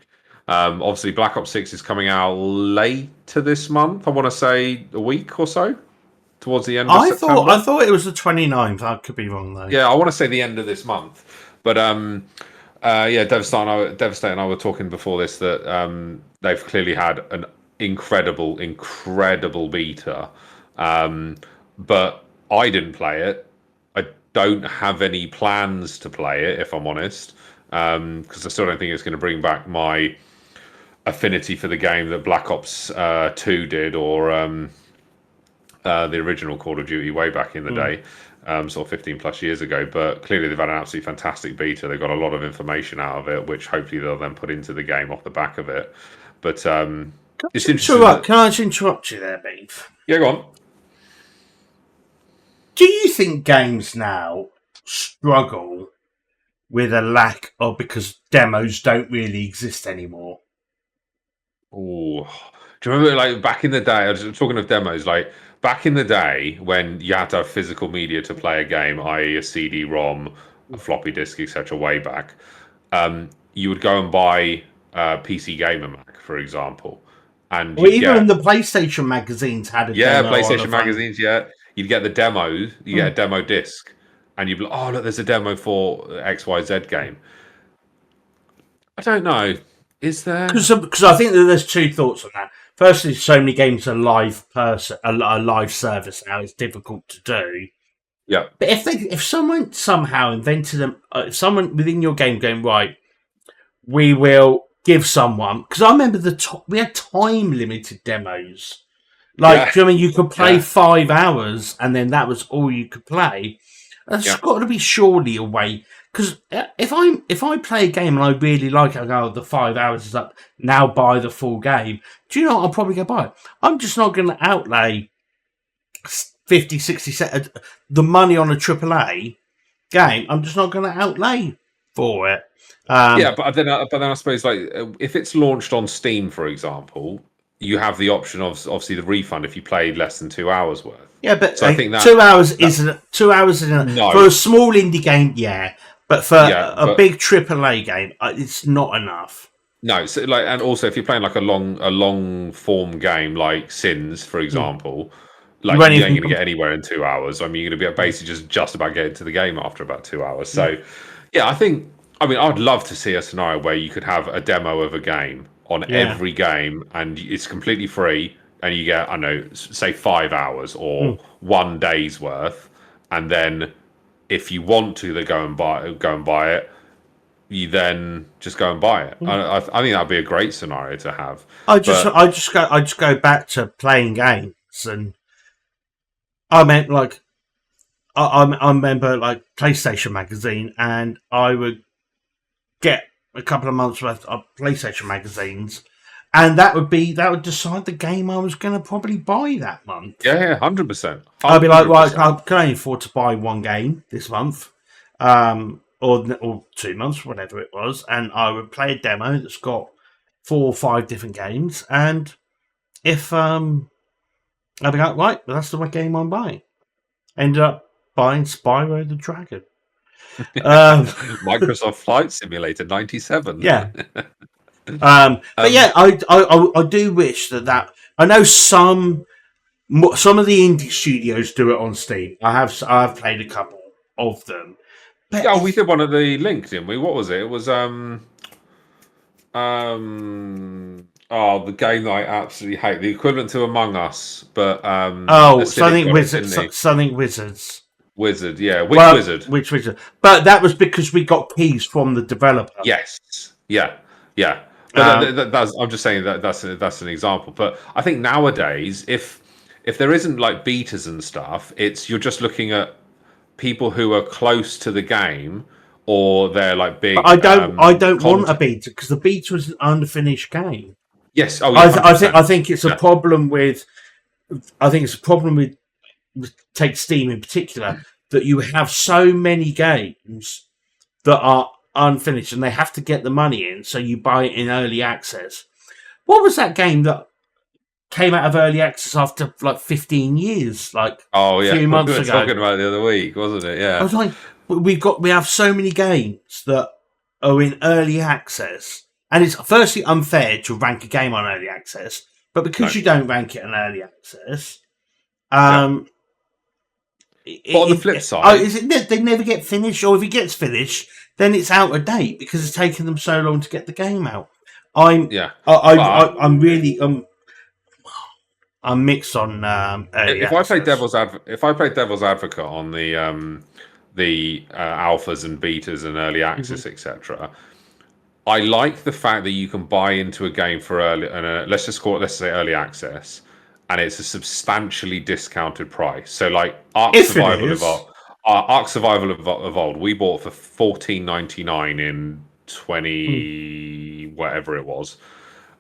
Obviously, Black Ops 6 is coming out later this month. I want to say a week or so, towards the end of September. I thought it was the 29th. I could be wrong though. Yeah, I want to say the end of this month. But yeah, Devastate and I were talking before this that they've clearly had an incredible beta. But I didn't play it. I don't have any plans to play it, if I'm honest, because I still don't think it's going to bring back my affinity for the game that Black Ops 2 did, or the original Call of Duty way back in the day, sort of 15 plus years ago. But clearly they've had an absolutely fantastic beta. They've got a lot of information out of it, which hopefully they'll then put into the game off the back of it. But it's interesting. Can I just interrupt you there, Beef? Yeah, go on. Do you think games now struggle with a lack of, because demos don't really exist anymore? Oh, do you remember, like, back in the day? I was talking of demos, like back in the day when you had to have physical media to play a game, i.e., a CD-ROM, a floppy disk, etc. Way back, you would go and buy PC Gamer Mag, for example, and even the PlayStation magazines had a demo. PlayStation magazines. Yeah, you'd get the demos. You get a demo disc, and you'd be like, "Oh, look, there's a demo for XYZ game." I don't know. Is there? Because I think that there's two thoughts on that. Firstly, so many games are live service now. It's difficult to do. Yeah. But if someone somehow invented them, someone within your game going, right, we will give someone, because I remember we had time limited demos. Like, do you know what I mean? You could play 5 hours and then that was all you could play. There's got to be surely a way. Because if I play a game and I really like it, I go, the 5 hours is up, now buy the full game. Do you know what? I'll probably go buy it. I'm just not going to outlay 50, 60 cents, the money on a AAA game. I'm just not going to outlay for it. But then I suppose, like, if it's launched on Steam, for example, you have the option of obviously the refund if you played less than 2 hours worth. Yeah, but so I think 2 hours isn't 2 hours isn't for a small indie game. Yeah, but for a big AAA game, it's not enough. No, so like, and also if you're playing like a long form game like Sins, for example, like you ain't going to get anywhere in 2 hours. I mean, you're going to be basically just about getting to the game after about 2 hours. So, yeah, I mean, I'd love to see a scenario where you could have a demo of a game on every game, and it's completely free, and you get, I don't know, say 5 hours or 1 day's worth, and then if you want to, they go and buy it. You then just go and buy it. I think that'd be a great scenario to have. I just go back to playing games, and I meant like I remember like PlayStation magazine, and I would get a couple of months worth of PlayStation magazines, and that would decide the game I was going to probably buy that month. Yeah, 100%. I'd be like, right, I can only afford to buy one game this month, or 2 months, whatever it was, and I would play a demo that's got 4 or 5 different games, and if I'd be like, right, that's the game I'm buying. Ended up buying Spyro the Dragon. Microsoft Flight Simulator 97. Yeah. But yeah, I do wish that I know some of the indie studios do it on Steam. I've played a couple of them. But we did one at the link, didn't we? What was it? It was the game that I absolutely hate, the equivalent to Among Us, but something Wizards. Wizard, yeah, Wizard. Which Wizard? But that was because we got keys from the developer. Yes, yeah. But I'm just saying that's an example. But I think nowadays, if there isn't like betas and stuff, you're just looking at people who are close to the game, or they're like big. But I don't want a beta, because the beta was an unfinished game. Yes. Oh yeah. I think it's a Yeah. problem with. I think it's a problem with take Steam in particular that you have so many games that are unfinished and they have to get the money in, so you buy it in early access. What was that game that came out of early access after like 15 years, like Oh a yeah. few We months were ago? talking about it the other week, wasn't it? I Yeah. was like, we have so many games that are in early access, and it's firstly unfair to rank a game on early access, but because No. you don't rank it on early access, Yeah. um, But on the flip side, is it they never get finished, or if it gets finished, then it's out of date because it's taken them so long to get the game out. yeah. I'm really I'm mixed on early If I play access. if I play devil's advocate on the alphas and betas and early Mm-hmm. access, etc., I like the fact that you can buy into a game for early, and let's just call it, let's say, early access, and it's a substantially discounted price. So, like If it is, Ark Survival Evolved, we bought for $14.99 in mm, 20 whatever it was,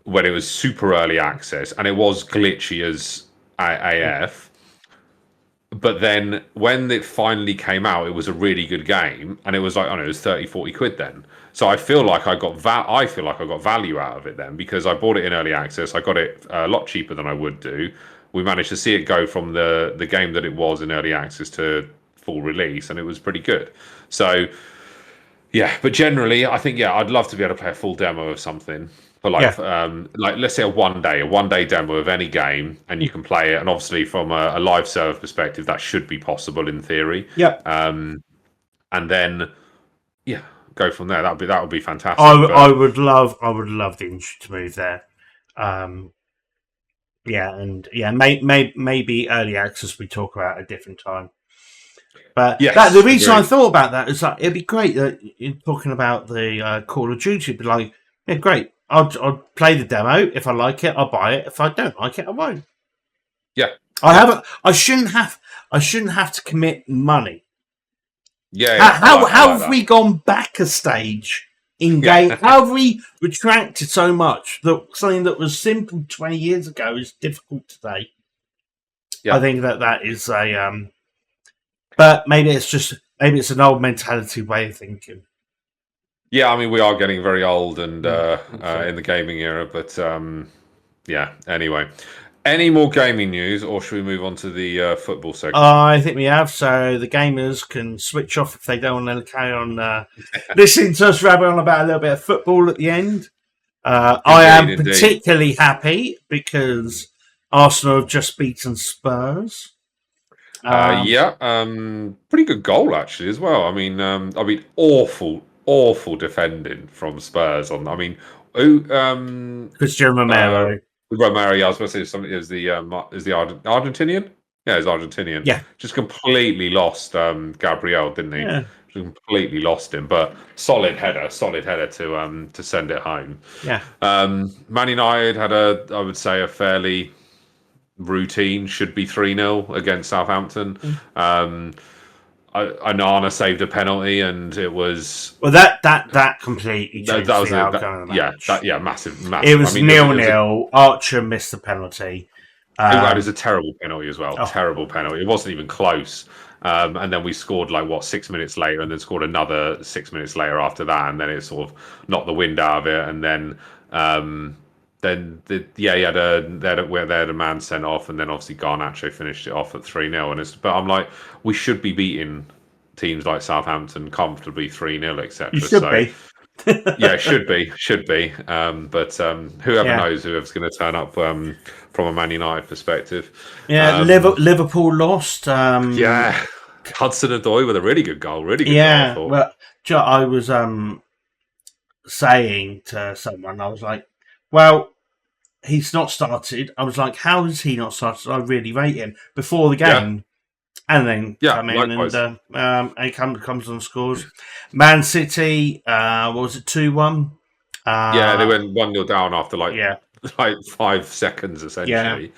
when it was super early access, and it was glitchy as AF. But then when it finally came out, it was a really good game, and it was like, I don't know, it was 30, 40 quid then. So I feel like I got value out of it then, because I bought it in early access. I got it a lot cheaper than I would do. We managed to see it go from the game that it was in early access to full release, and it was pretty good. So yeah, but generally, I think, yeah, I'd love to be able to play a full demo of something for yeah, like let's say a 1 day demo of any game, and you can play it. And obviously, from a live server perspective, that should be possible in theory. yeah. And then yeah, go from there. That would be fantastic. I But would love the industry to move there. Um, yeah, and yeah, maybe early access we talk about at a different time. But that the yes, reason I agreed. thought about that is that it'd be great that you're talking about the Call of Duty. It'd be like, yeah, great. I'll play the demo. If I like it, I'll buy it. If I don't like it, I won't. Yeah, I yeah, haven't. I shouldn't have to commit money. yeah, yeah. How I like have that. we gone back a stage in game? Yeah, How have we retracted so much that something that was simple 20 years ago is difficult today? I yeah, think that is a but maybe it's an old mentality way of thinking. yeah. I mean, we are getting very old and I think so. in the gaming era, but yeah. Anyway, any more gaming news, or should we move on to the football segment? I think we have, so the gamers can switch off if they don't want to carry on listening to us rabble on about a little bit of football at the end. I Indeed, am indeed. particularly happy because Arsenal have just beaten Spurs. Yeah, pretty good goal actually as well. I mean, awful defending from Spurs. Who, Christian uh, Romero. Romero. Yeah, I was going to say something. Is the Argentinian? Yeah, he's Argentinian. Yeah, Just completely lost Gabriel, didn't he? yeah, Just completely lost him. But solid header to send it home. yeah. Man United had I would say, a fairly routine, should be 3-0 against Southampton. Mm. Anana saved a penalty, and it was Well, that completely that, changed that was the a outcome of the yeah, match. massive, It massive. I was mean, 0-0. Archer missed the penalty. it was a terrible penalty as well. Oh, Terrible penalty. It wasn't even close. And then we scored, like, what, 6 minutes later, and then scored another 6 minutes later after that, and then it sort of knocked the wind out of it. And then he had a man sent off, and then obviously Garnacho finished it off at 3-0. But I'm like, we should be beating teams like Southampton comfortably 3-0, you etc. should So be. yeah, should be. But whoever Yeah, knows whoever's going to turn up from a Man United perspective. yeah. Liverpool lost. Yeah, Hudson-Odoi with a really good goal. Really good goal, I Yeah. thought. Well, I was saying to someone, I was like, "Well, he's not started." I was like, "How is he not started?" I really rate him before the Yeah, game, and then yeah, come in likewise. and he comes on scores. Man City, what was it, 2-1? Yeah, they went 1-0 down after Yeah, like 5 seconds yeah, essentially,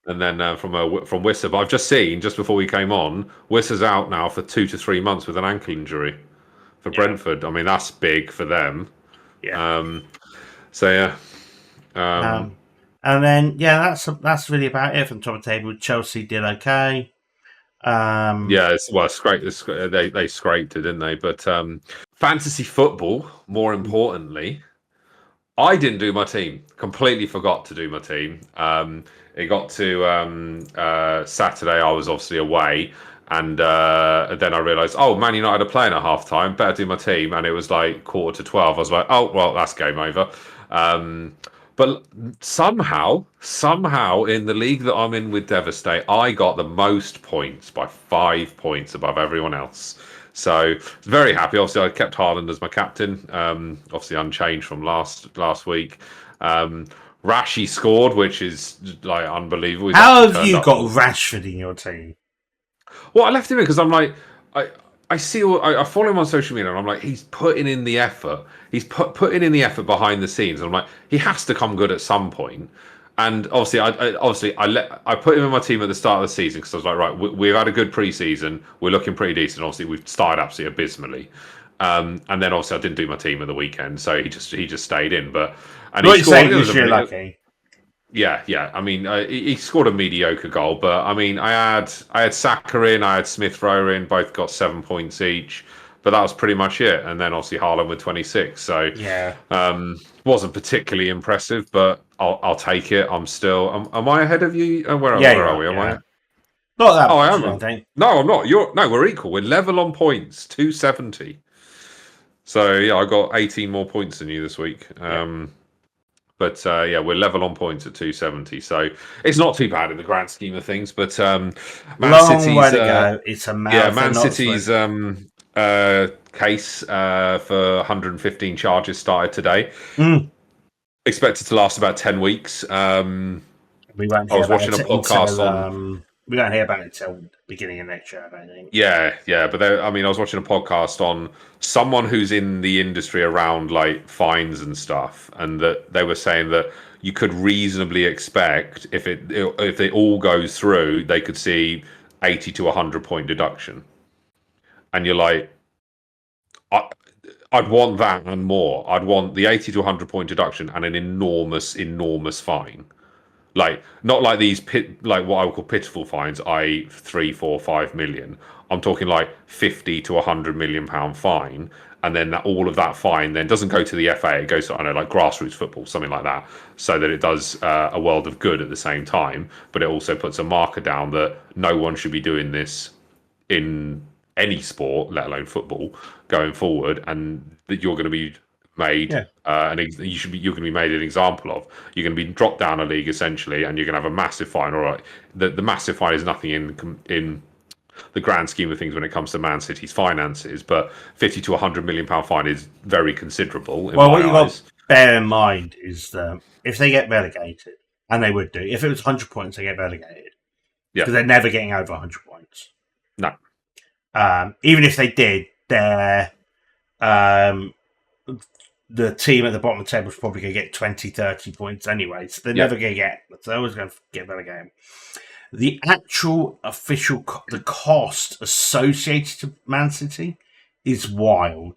and then from Wissa. But I've just seen, just before we came on, Wissa's out now for 2 to 3 months with an ankle injury for yeah, Brentford. I mean, that's big for them. yeah. Um, so yeah, And then that's really about it from top of the table. Chelsea did okay. Yeah, scraped. They scraped it, didn't they? But fantasy football, more importantly, I didn't do my team. Completely forgot to do my team. It got to Saturday. I was obviously away, and then I realised, oh, Man United are playing at half time. Better do my team. And it was like 11:45. I was like, oh well, that's game over. But somehow, in the league that I'm in with Devastate, I got the most points by 5 points above everyone else. So very happy. Obviously, I kept Haaland as my captain. Obviously, unchanged from last week. Rashi scored, which is like unbelievable. He's How actually have turned you up. got Rashford in your team? Well, I left him in because I'm like, I see, I follow him on social media, and I'm like, he's putting in the effort. He's putting in the effort behind the scenes. And I'm like, he has to come good at some point. And obviously, I put him in my team at the start of the season because I was like, right, we've had a good pre-season. We're looking pretty decent. Obviously, we've started absolutely abysmally. And then obviously I didn't do my team at the weekend, so he just stayed in. And What he you scored. saying It was is you're lucky. yeah. I mean, he scored a mediocre goal, but I mean, I had Saka in, I had Smith Rowe in, both got 7 points each, but that was pretty much it. And then obviously Haaland with 26. So Yeah. wasn't particularly impressive, but I'll take it. I'm still. Am I ahead of you? Where Yeah, you are we? are. Am I? Yeah. Not that Oh, I much, I am. don't think. No, I'm not. No, we're equal. We're level on points, 270. So yeah, I got 18 more points than you this week. Yeah. But yeah, we're level on points at 270, so it's not too bad in the grand scheme of things. But Man Long way City's to go. It's a yeah, marathon, Man not a City's sprint. case for 115 charges started today. Mm. Expected to last about 10 weeks. We won't I hear was about watching a it podcast until on we won't hear about it until the beginning of next year, I don't think. yeah, but I mean, I was watching a podcast on someone who's in the industry around like fines and stuff, and that they were saying that you could reasonably expect if it all goes through, they could see 80 to 100 point deduction, and you're like, I, I'd want that and more. I'd want the 80 to 100 point deduction and an enormous fine. Like not like these like what I would call pitiful fines, i.e., 3, 4, 5 million. I'm talking like 50 to 100 million pound fine, and then all of that fine then doesn't go to the FA. It goes to, I don't know, like grassroots football, something like that, so that it does a world of good at the same time. But it also puts a marker down that no one should be doing this in any sport, let alone football, going forward, and that you're going to be made Yeah. you're going to be made an example of. You're going to be dropped down a league essentially, and you're going to have a massive fine. All right, the massive fine is nothing in the grand scheme of things when it comes to Man City's finances, but 50 to 100 million pound fine is very considerable in Well, my what you got eyes. to bear in mind is that if they get relegated, and they would do, if it was 100 points, they get relegated. Yeah, Because they're never getting over 100 points. no, Even if they did, um, the team at the bottom of the table is probably going to get 20, 30 points anyway. So they're yeah, never going to get. They're always going to get relegated. The actual official the cost associated to Man City is wild.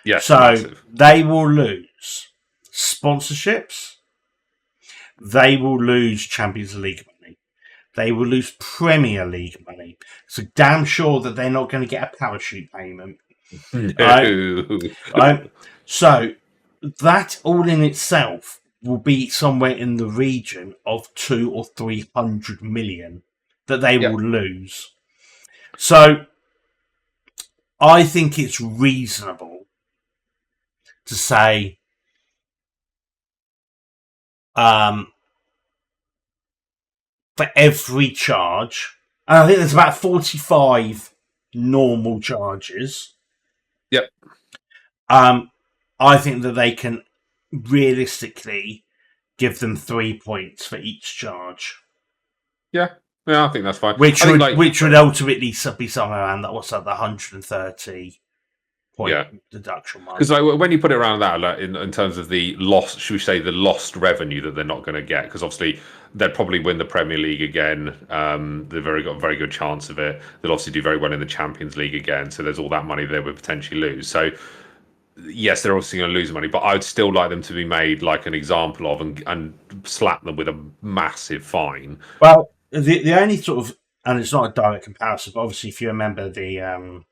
yes, So massive. they will lose sponsorships. They will lose Champions League money. They will lose Premier League money. So damn sure that they're not going to get a parachute payment. Right? No. Right? So that all in itself will be somewhere in the region of 200 or 300 million that they Yeah, will lose. So I think it's reasonable to say for every charge, and I think there's about 45 normal charges. yeah, I think that they can realistically give them 3 points for each charge. yeah. I think that's fine. Which I think would ultimately be somewhere around that. What's that? The 130 point yeah. deduction mark. Because like, when you put it around that, like, in terms of the loss, should we say the lost revenue that they're not going to get? Because obviously they'll probably win the Premier League again. They've got a very good chance of it. They'll obviously do very well in the Champions League again. So there's all that money they would potentially lose. So yes, they're obviously going to lose money, but I'd still like them to be made like an example of and slap them with a massive fine. Well, the only sort of, and it's not a direct comparison, but obviously, if you remember the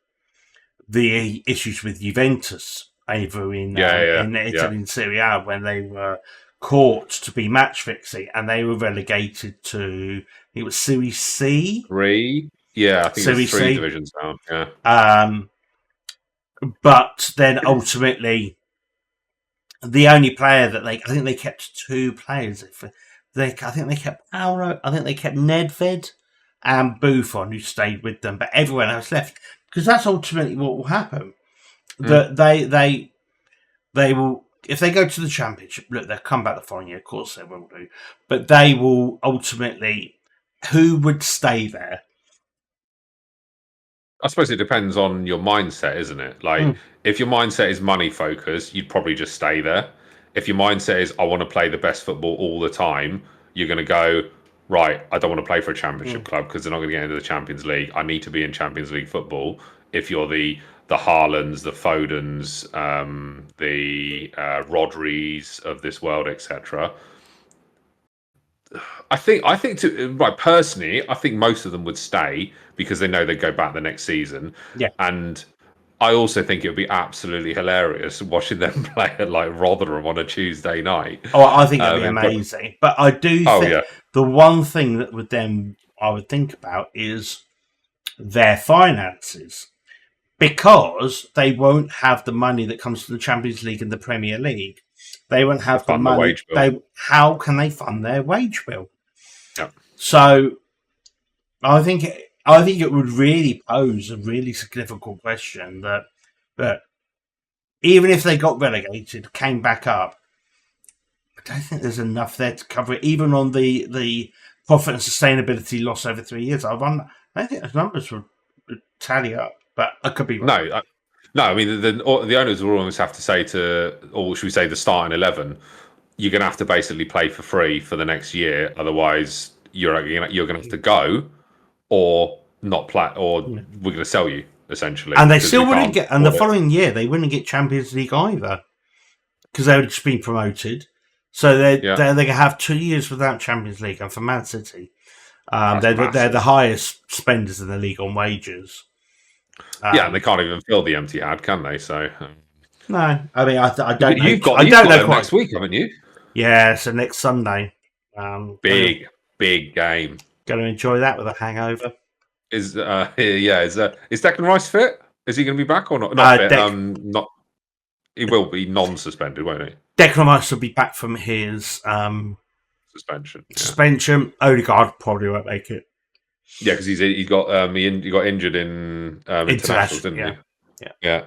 issues with Juventus over Yeah, yeah, in yeah. Italy and Serie A when they were caught to be match fixing and they were relegated to, it was Serie C. Three. Yeah, I think it was Serie three C. divisions down. Yeah. But then ultimately, the only player that I think they kept two players. I think they kept Auro, I think they kept Nedved and Buffon, who stayed with them, but everyone else left because that's ultimately what will happen. That they will, if they go to the championship. Look, they'll come back the following year, of course they will do, but they will ultimately. Who would stay there? I suppose it depends on your mindset, isn't it? Like, if your mindset is money focused, you'd probably just stay there. If your mindset is, I want to play the best football all the time, you're going to go, right, I don't want to play for a championship club because they're not going to get into the Champions League. I need to be in Champions League football. If you're the Haalands, the Fodens, the Rodris of this world, etc. I think to right personally, I think most of them would stay because they know they go back the next season. Yeah. And I also think it would be absolutely hilarious watching them play at like Rotherham on a Tuesday night. Oh, I think that'd be amazing. But I do think the one thing that I would think about is their finances. Because they won't have the money that comes from the Champions League and the Premier League. They won't have the money. How can they fund their wage bill? Yeah. So I think it would really pose a really significant question that even if they got relegated, came back up, I don't think there's enough there to cover it, even on the profit and sustainability loss over 3 years. I don't think those numbers would tally up, but I could be wrong. No. I mean, the owners will always have to say or should we say, the starting 11, you're going to have to basically play for free for the next year. Otherwise, you're going to have to go or not play, or we're going to sell you essentially. And they still wouldn't get. And the following year, they wouldn't get Champions League either because they would have just been promoted. So they're going to have 2 years without Champions League. And for Man City, they're the highest spenders in the league on wages. And they can't even fill the empty ad, can they? So no, I mean, I don't know. You've got them next week, haven't you? Yeah, so next Sunday. Big game. Going to enjoy that with a hangover. Is Declan Rice fit? Is he going to be back or not? Not fit. Not. He will be non-suspended, won't he? Declan Rice will be back from his suspension. Suspension. Odegaard probably won't make it. Yeah, because he got injured in internationals, didn't he? Yeah.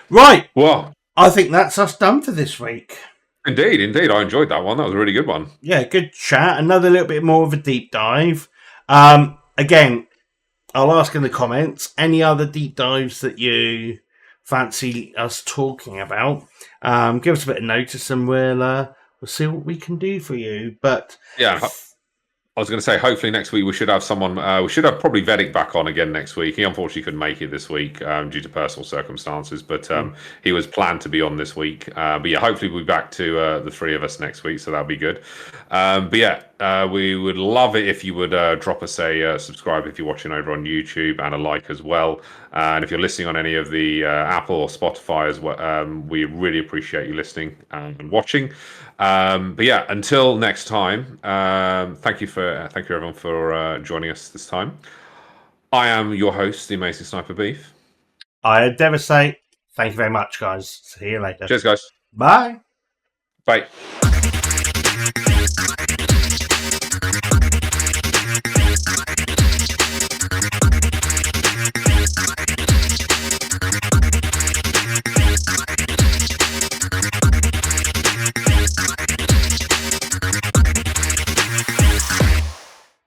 Right. Well, I think that's us done for this week. Indeed. I enjoyed that one. That was a really good one. Yeah, good chat. Another little bit more of a deep dive. Again, I'll ask in the comments any other deep dives that you fancy us talking about. Give us a bit of notice, and we'll see what we can do for you. But yeah. I was going to say, hopefully next week we should have someone. We should have probably Vedic back on again next week. He unfortunately couldn't make it this week due to personal circumstances, but he was planned to be on this week. But yeah, hopefully we'll be back to the three of us next week, so that'll be good. But yeah, we would love it if you would drop us a subscribe if you're watching over on YouTube, and a like as well. And if you're listening on any of the Apple or Spotify as well, we really appreciate you listening and watching. But yeah, until next time, thank you everyone for joining us this time. I am your host, the amazing Sniper Beef. I am Devastate. Thank you very much, guys. See you later. Cheers, guys. Bye. Bye.